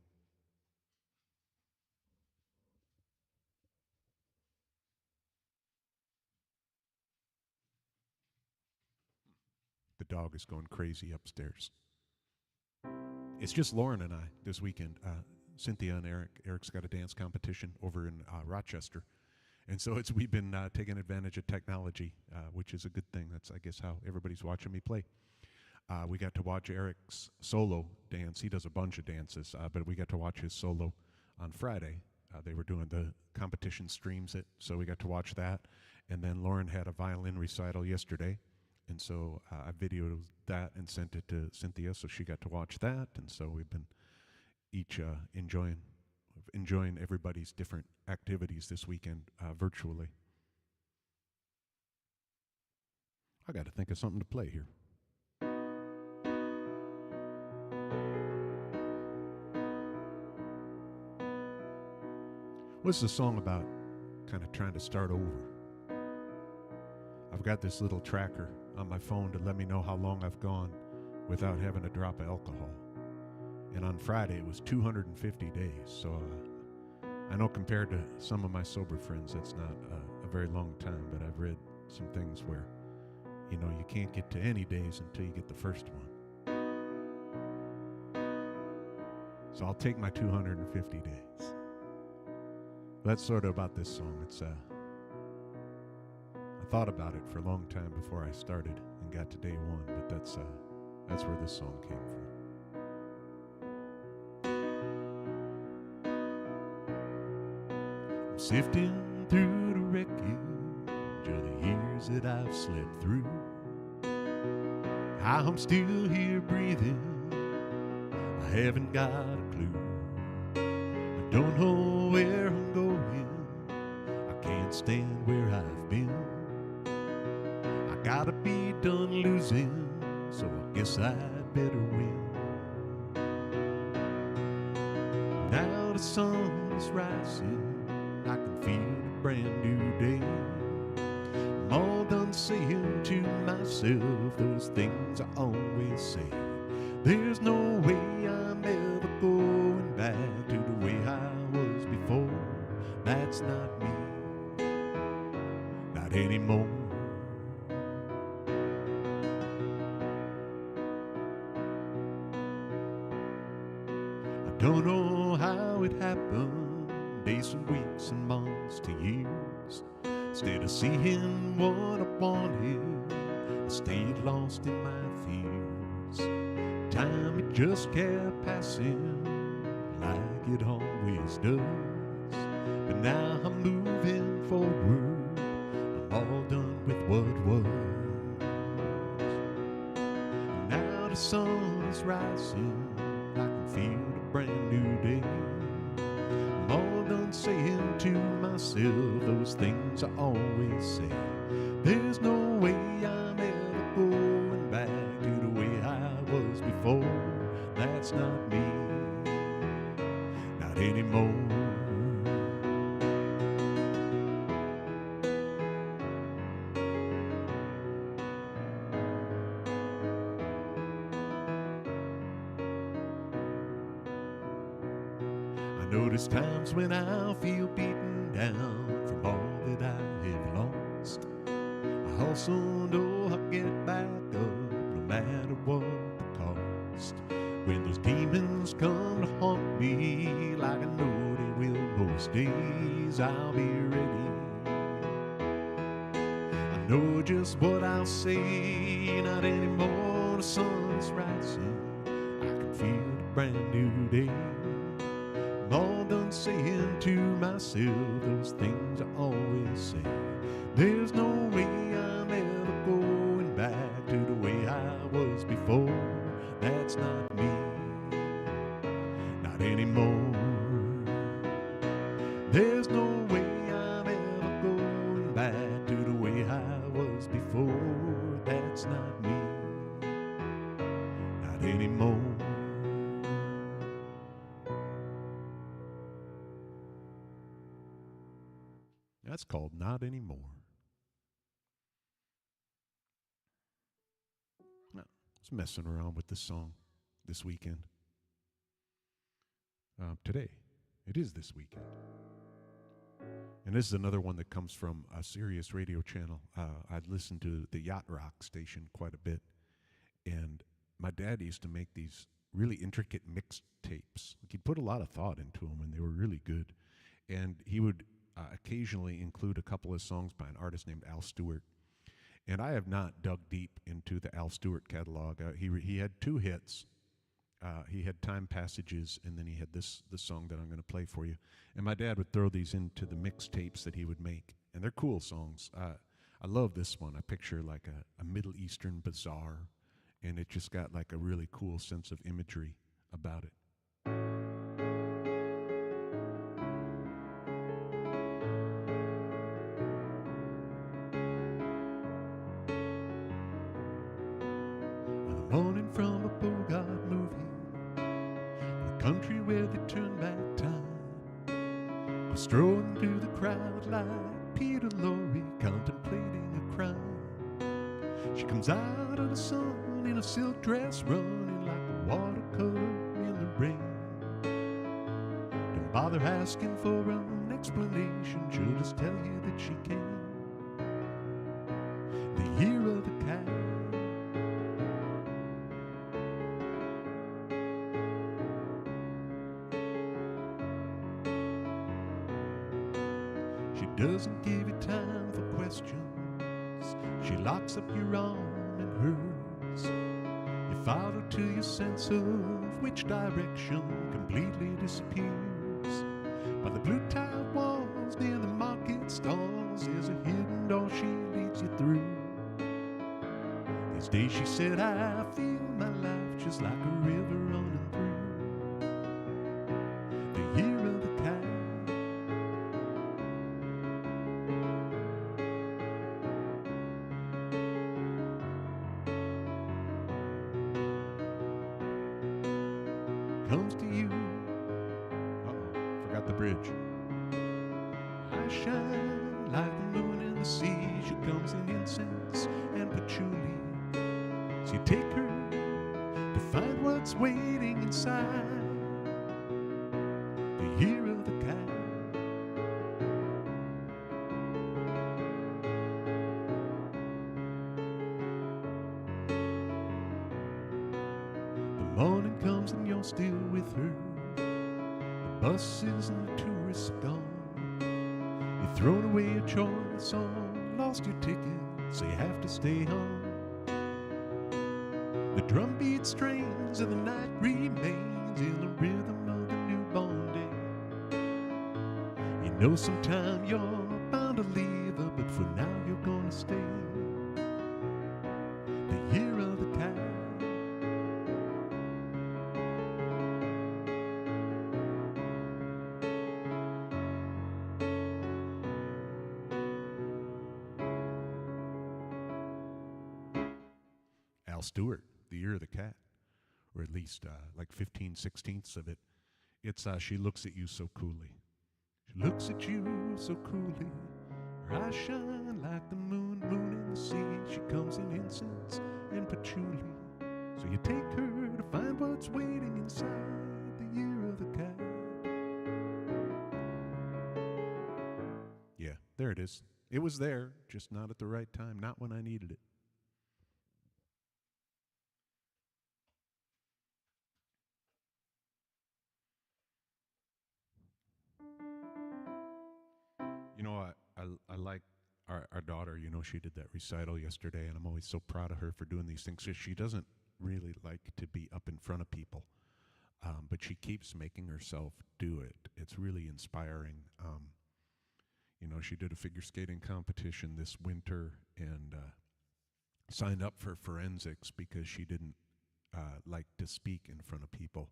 The dog is going crazy upstairs. It's just Lauren and I this weekend. Cynthia and Eric. Eric's got a dance competition over in Rochester. And so we've been taking advantage of technology, which is a good thing. That's, I guess, how everybody's watching me play. We got to watch Eric's solo dance. He does a bunch of dances, but we got to watch his solo on Friday. They were doing the competition streams it, so we got to watch that. And then Lauren had a violin recital yesterday. And so I videoed that and sent it to Cynthia, so she got to watch that. And so we've been each enjoying everybody's different activities this weekend virtually. I got to think of something to play here. What's the song about kind of trying to start over? I've got this little tracker on my phone to let me know how long I've gone without having a drop of alcohol. And on Friday, it was 250 days. So I know compared to some of my sober friends, that's not a very long time, but I've read some things where, you know, you can't get to any days until you get the first one. So I'll take my 250 days. That's sort of about this song. It's I thought about it for a long time before I started and got to day one, but that's where this song came from. I'm sifting through the wreckage of the years that I've slept through. How I'm still here breathing, I haven't got a clue. I don't know where I'm going, I can't stand where I've been. I gotta be done losing, so I guess I'd better win. Now the sun's rising, I can feel a brand new day. I'm all done saying to myself those things I always say. There's no way I'm ever going back to the way I was before. That's not me, not anymore. I don't know how it happened, days and weeks and months to years. Instead of seeing what I wanted, I stayed lost in my fears. Time, it just kept passing like it always does. But now I'm moving forward, I'm all done with what was. Now the sun is rising, I can feel a brand new day. I'm all done saying to myself those things I always say. There's no way I'm ever going back to the way I was before. That's not me, not anymore. I know there's times when I'll feel beaten down from all that I have lost. I also know I'll get back up no matter what the cost. When those demons come to haunt me like I know they will most days, I'll be ready. I know just what I'll say, not anymore. The sun's rising, I can feel a brand new day. I'm all done saying to myself those things I always say. There's no way I'm ever going back to the There's no way I'm ever going back to the way I was before. That's not me, not anymore. That's called Not Anymore. No, I was messing around with this song this weekend. Today. It is this weekend. And this is another one that comes from a Sirius radio channel. I'd listened to the Yacht Rock station quite a bit. And my dad used to make these really intricate mixed tapes. He'd put a lot of thought into them, and they were really good. And he would occasionally include a couple of songs by an artist named Al Stewart. And I have not dug deep into the Al Stewart catalog. He had two hits. He had Time Passages, and then he had this song that I'm going to play for you. And my dad would throw these into the mixtapes that he would make, and they're cool songs. I love this one. I picture like a Middle Eastern bazaar, and it just got like a really cool sense of imagery about it. On a morning from a Bogart movie, country where they turn back time, was strolling through the crowd like Peter Lorre contemplating a crime. She comes out of the sun in a silk dress, running like a watercolor in the rain. Don't bother asking for an explanation, she'll just tell you that she came the year of the cat. Doesn't give you time for questions. She locks up your arm and hers. You follow to your sense of which direction completely disappears. By the blue tiled walls near the market stalls, there's a hidden door she leads you through. These days she said, I feel my life just like a river running through the year of the cat. Comes to you. Uh-oh, forgot the bridge. I shine like the moon in the sea. She comes in incense and patchouli. So you take her to find what's waiting inside the year of the cat. The morning comes and you're still with her. The buses and the tourists are gone. You've thrown away your choice on, lost your ticket, so you have to stay home. The drumbeat strains of the night remains in the rhythm of the newborn day. You know sometime you're bound to leave her, but for now you're gonna stay the year of the cat. Al Stewart, The Year of the Cat, or at least like 15/16 of it. It's She Looks at You So Coolly. She looks at you so coolly. Her eyes shine like the moon in the sea. She comes in incense and patchouli. So you take her to find what's waiting inside the year of the cat. Yeah, there it is. It was there, just not at the right time, not when I needed it. You know, I like our daughter. You know, she did that recital yesterday, and I'm always so proud of her for doing these things. She doesn't really like to be up in front of people, but she keeps making herself do it. It's really inspiring. You know, she did a figure skating competition this winter and signed up for forensics because she didn't like to speak in front of people.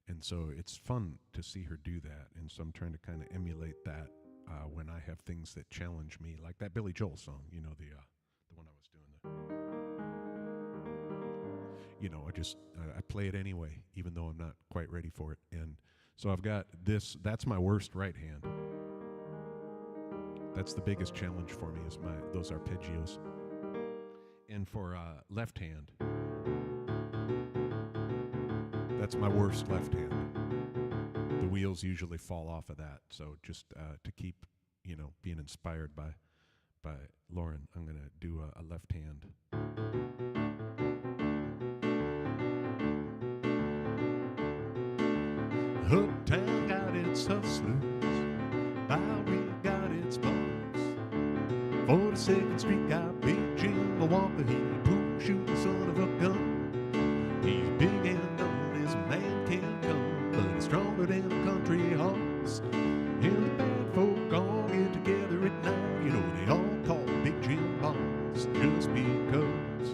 And so it's fun to see her do that. And so I'm trying to kind of emulate that. that when I have things that challenge me, like that Billy Joel song, the one I was doing. I play it anyway, even though I'm not quite ready for it. And so I've got this. That's my worst right hand. That's the biggest challenge for me, is those arpeggios. And for left hand, that's my worst left hand. The wheels usually fall off of that. So just to keep, being inspired by Lauren, I'm going to do a left hand. Uptown got its hustlers, Bowery got its punks. 42nd Street got Big Jim Walker, he pool shooting son of a gun. He's big and dumb as a man can come, but he's stronger than a country horse. And the bad folk all get together at night, they all call Big Jim boss, just because.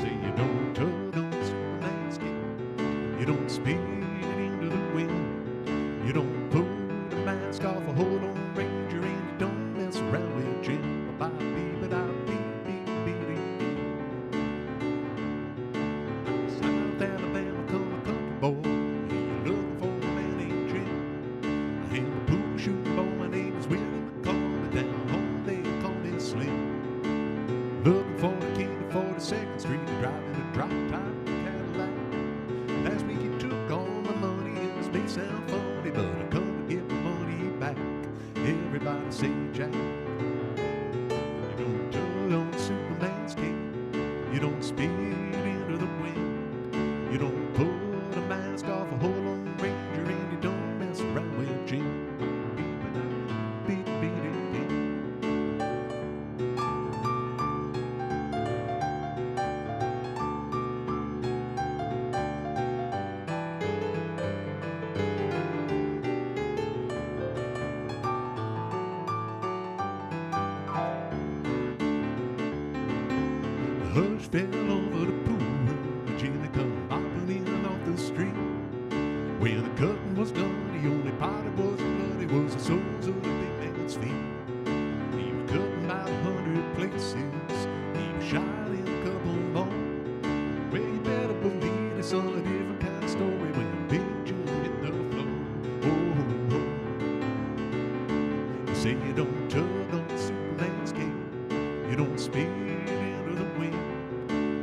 Say you don't tug on Superman's skin, you don't speak into the wind, you don't pull the mask off a hold on Ranger, and you don't mess around with Jim. South Alabama come a country boy, he looking for a man named Jim. I am a pool shooting boy, my name is Willie McCall, down home they call me Slim. Looking for the king of 42nd Street, driving a drop-top Cadillac. Last week he took all my money, and this may sound funny, but I come to get my money back. Everybody say Jack. You don't tug on Superman's cape, you don't speed into the wind, you don't pull the mask off a hold on Ranger, and you don't mess around with Jim. Hush fell over the pool, Jimmy come hopping in off the street. When the cutting was done, the only part that wasn't bloody was the soles of the big man's feet. He was cutting about 100 places, he was shot in a couple more. Well, you better believe it's on a different kind of story when Big Jim hit the floor. Oh. You say you don't tug on Superman's cape, you don't speed into the wind,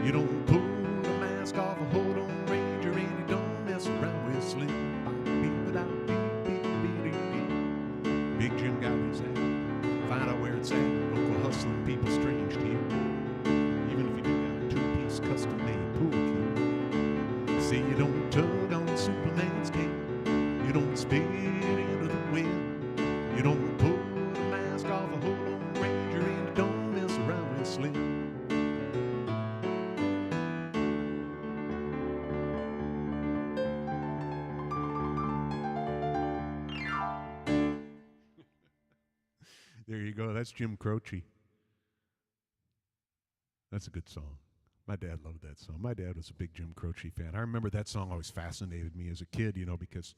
you don't pull the mask off a hold on Ranger, and you don't mess around with Slim. Big Jim got his hat, find out where it's at, local hustling people strange to you, even if you do got a two-piece custom-made pool key. Say you don't tug on Superman's cape, you don't speed into the wind, you don't pull the mask off a hold on Ranger, and you don't mess around with Slim. There you go. That's Jim Croce. That's a good song. My dad loved that song. My dad was a big Jim Croce fan. I remember that song always fascinated me as a kid, because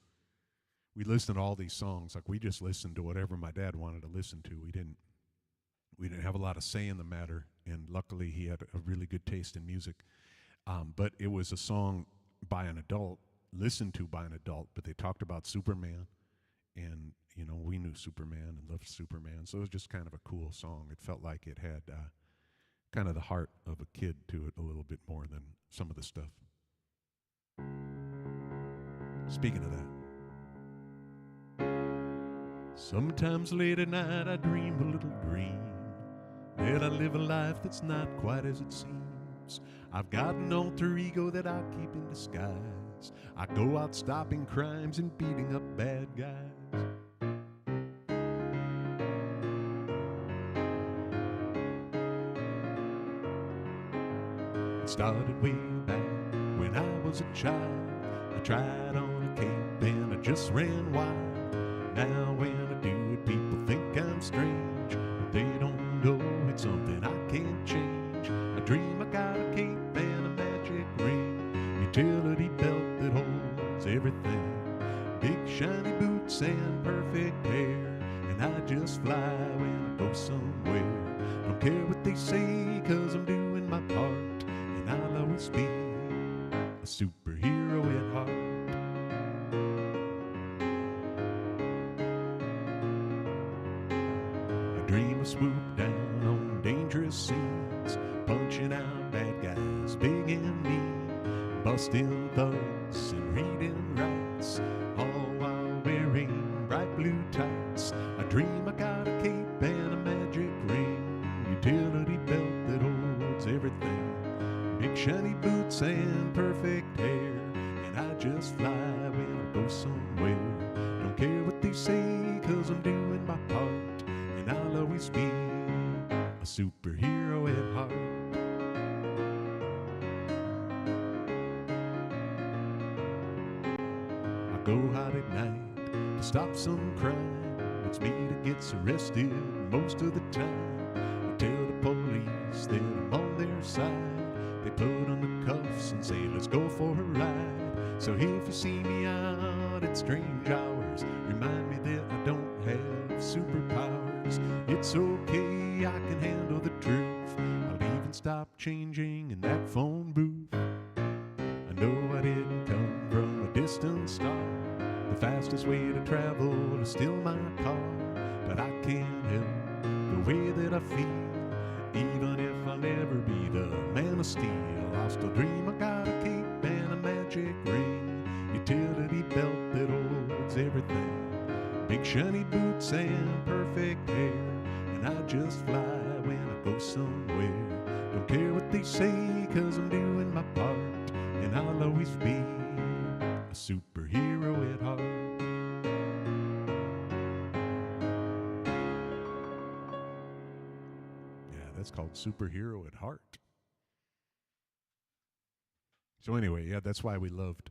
we listened to all these songs. Like, we just listened to whatever my dad wanted to listen to. We didn't have a lot of say in the matter, and luckily he had a really good taste in music. But it was a song by an adult, listened to by an adult, but they talked about Superman, and we knew Superman and loved Superman, so it was just kind of a cool song. It felt like it had kind of the heart of a kid to it a little bit more than some of the stuff. Speaking of that, sometimes late at night I dream a little dream that I live a life that's not quite as it seems. I've got an alter ego that I keep in disguise. I go out stopping crimes and beating up bad guys. It started way back when I was a child. I tried on a cape and I just ran wild. Now when I do it, people think I'm strange, but they don't know it's something I can't change. I dream I got a cape and a magic ring, utility belt that holds everything, big shiny boots and perfect perfect hair, and I just fly when I go somewhere. Don't care what they say, 'cause I'm doing my part, and I'll always be a superhero at heart. I dream of swoop down on dangerous scenes, punching out bad guys, big and mean, busting thugs and reading rights, all while wearing bright blue tights. I dream I got a cape and a magic ring, utility belt that holds everything, big shiny boots and perfect hair, and I just fly when I go somewhere. Don't care what they say, 'cause I'm doing my part, and I'll always be a superhero at heart. I go out at night to stop some crime. It's me that gets arrested most of the time. I tell the police that I'm on their side. They put on the cuffs and say, let's go for a ride. So if you see me out at strange hours, remind me that I don't have superpowers. It's okay, I can handle the truth. I'll even stop changing in that phone booth. I know I didn't come from a distant star. The fastest way to travel is still my car. But I can't help the way that I feel. Even if I'll never be the man of steel, I'll still dream I got a cape and a magic ring, utility belt that holds everything, big shiny boots and perfect hair, and I just fly when I go somewhere. Don't care what they say, 'cause I'm doing my part, and I'll always be a superhero at heart. That's called Superhero at Heart. So anyway, yeah, that's why we loved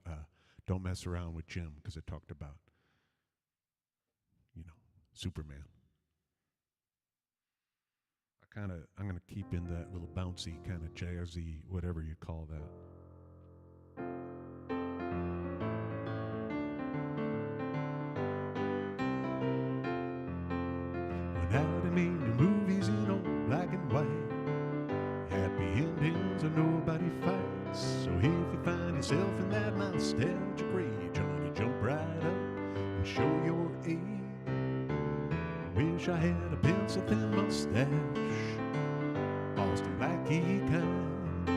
Don't Mess Around with Jim, because it talked about, Superman. I'm going to keep in that little bouncy, kind of jazzy, whatever you call that. Went out and made the movies in all black and white. Happy endings or nobody fights. So if you find yourself in that nostalgic rage, Johnny, jump right up and show your age. Wish I had a pencil-thin mustache, Boston Blackie kind,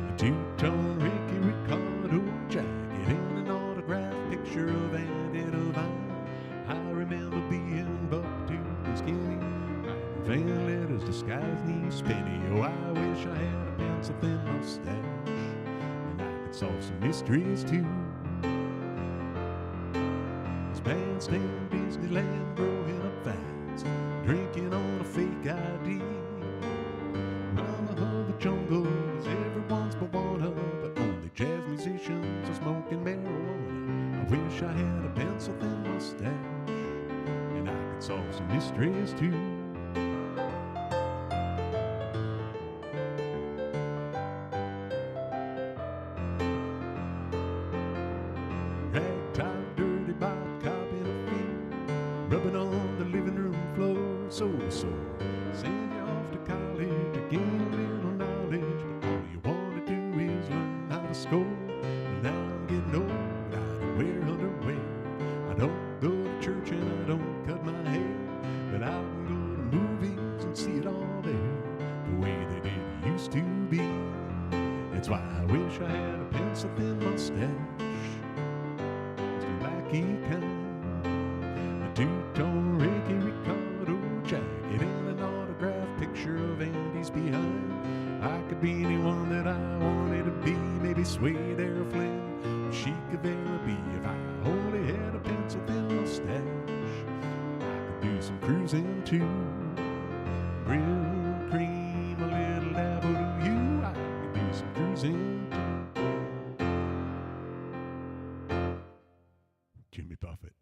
a two-tone Ricky Ricardo jacket, and an autographed picture of Andy Devine. I remember being buck-toothed and skinny, fan letters disguised knees penny. Oh, I wish I had a pencil-thin mustache, and I could solve some mysteries too. This bandstand Disneyland growing up fast, drinking on a fake ID. Mama of the jungle is everyone's Moana, but only jazz musicians are smoking marijuana. I wish I had a pencil-thin mustache, and I could solve some mysteries too. Ragtime, dirty Bob, cop in a field, rubbing on the living room floor. So send you off to college to gain a little knowledge, but all you want to do is learn how to score. And now I'm getting old, I don't wear underwear, I don't go to church and I don't cut my hair, but I can go to movies and see it all there, the way that it used to be. That's why I wish I had a pencil-thin mustache, kind, a two-tone Ricky Ricardo jacket, and an autographed picture of Andy's behind. I could be anyone that I wanted to be, maybe Suede or Flynn, Chic of Araby. If I only had a pencil-thin mustache, I could do some cruising too. Real cream, a little dabble to you, I could do some cruising too. Jimmy Buffett.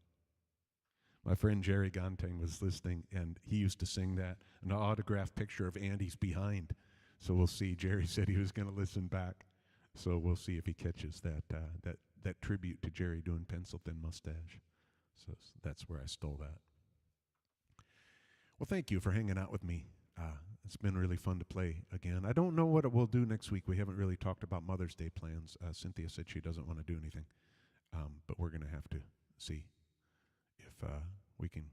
My friend Jerry Gonteng was listening, and he used to sing that, an autographed picture of Andy's behind. So we'll see. Jerry said he was going to listen back, so we'll see if he catches that tribute to Jerry doing pencil-thin mustache. So that's where I stole that. Well, thank you for hanging out with me. It's been really fun to play again. I don't know what we'll do next week. We haven't really talked about Mother's Day plans. Cynthia said she doesn't want to do anything, but we're going to have to see if we can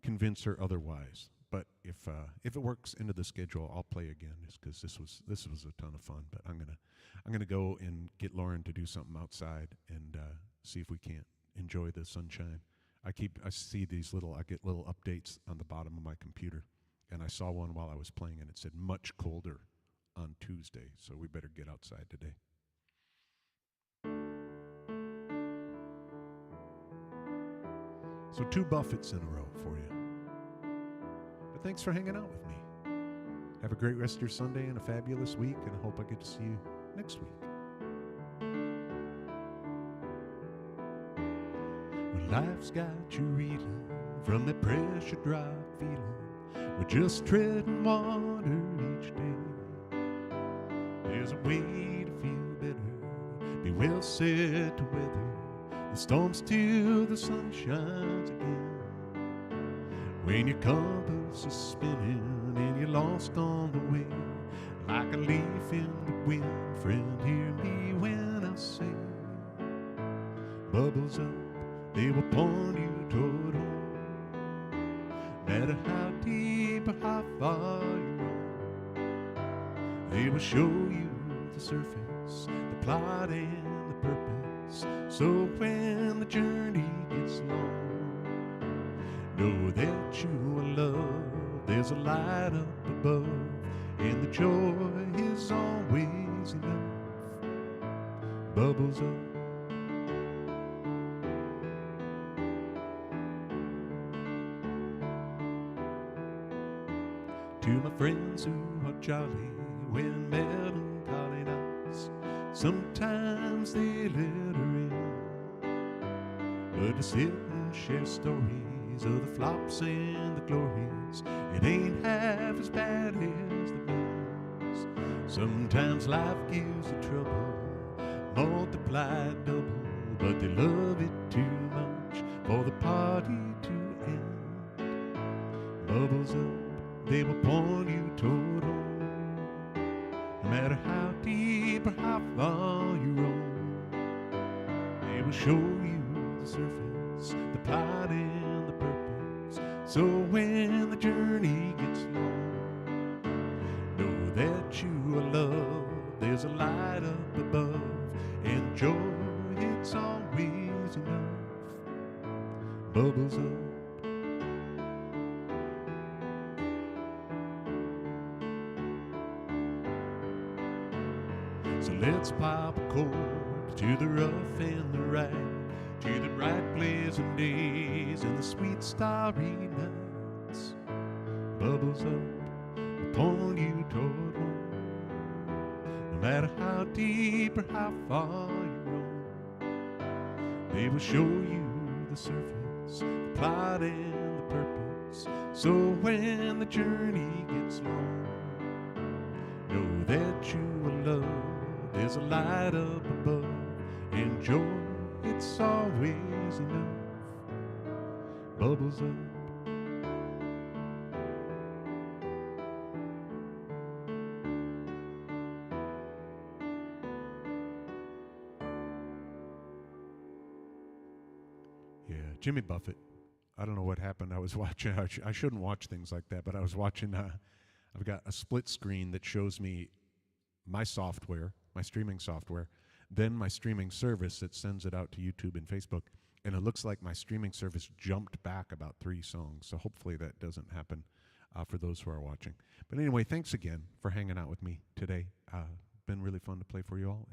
convince her otherwise. But if it works into the schedule, I'll play again, just because this was a ton of fun. But I'm gonna go and get Lauren to do something outside and see if we can't enjoy the sunshine. I get little updates on the bottom of my computer, and I saw one while I was playing, and it said much colder on Tuesday, so we better get outside today. So 2 Buffets in a row for you. But thanks for hanging out with me. Have a great rest of your Sunday and a fabulous week, and I hope I get to see you next week. Life's got you reeling from that pressure drop feeling. We're just treading water each day. There's a way to feel better. Be well set to weather the storms till the sun shines again. When your compass is spinning and you're lost on the way, like a leaf in the wind, friend, hear me when I say, bubbles up, they will point you toward home. No matter how deep or how far you roam, they will show you the surface, the plot and the purpose. So when the journey gets long, know that you are loved. There's a light up above, and the joy is always enough. Bubbles up. To my friends who are jolly when melancholy nights, sometimes they let her in. But to sit and share stories of the flops and the glories, it ain't half as bad as the blues. Sometimes life gives you trouble, multiplied double, but they love it too much for the party to end. Bubbles up, they will point you toward home. No matter how deep or how far you roam, they will show you the surface, the plot and the purpose. So when the journey gets long, know that you are loved. There's a light up above, and joy, it's always enough. Bubbles up. So let's pop a cork to the rough and the right, to the bright blazing days and the sweet starry nights. Bubbles up upon you toward home. No matter how deep or how far you roam, they will show you the surface, the plot and the purpose. So when the journey gets long, know that you are loved. There's a light up above, and joy, it's always enough. Bubbles up. Yeah, Jimmy Buffett. I don't know what happened. I was watching, I shouldn't watch things like that, but I was watching, I've got a split screen that shows me my software, my streaming software, then my streaming service that sends it out to YouTube and Facebook, and it looks like my streaming service jumped back about 3 songs, so hopefully that doesn't happen for those who are watching. But anyway, thanks again for hanging out with me today. Been really fun to play for you all.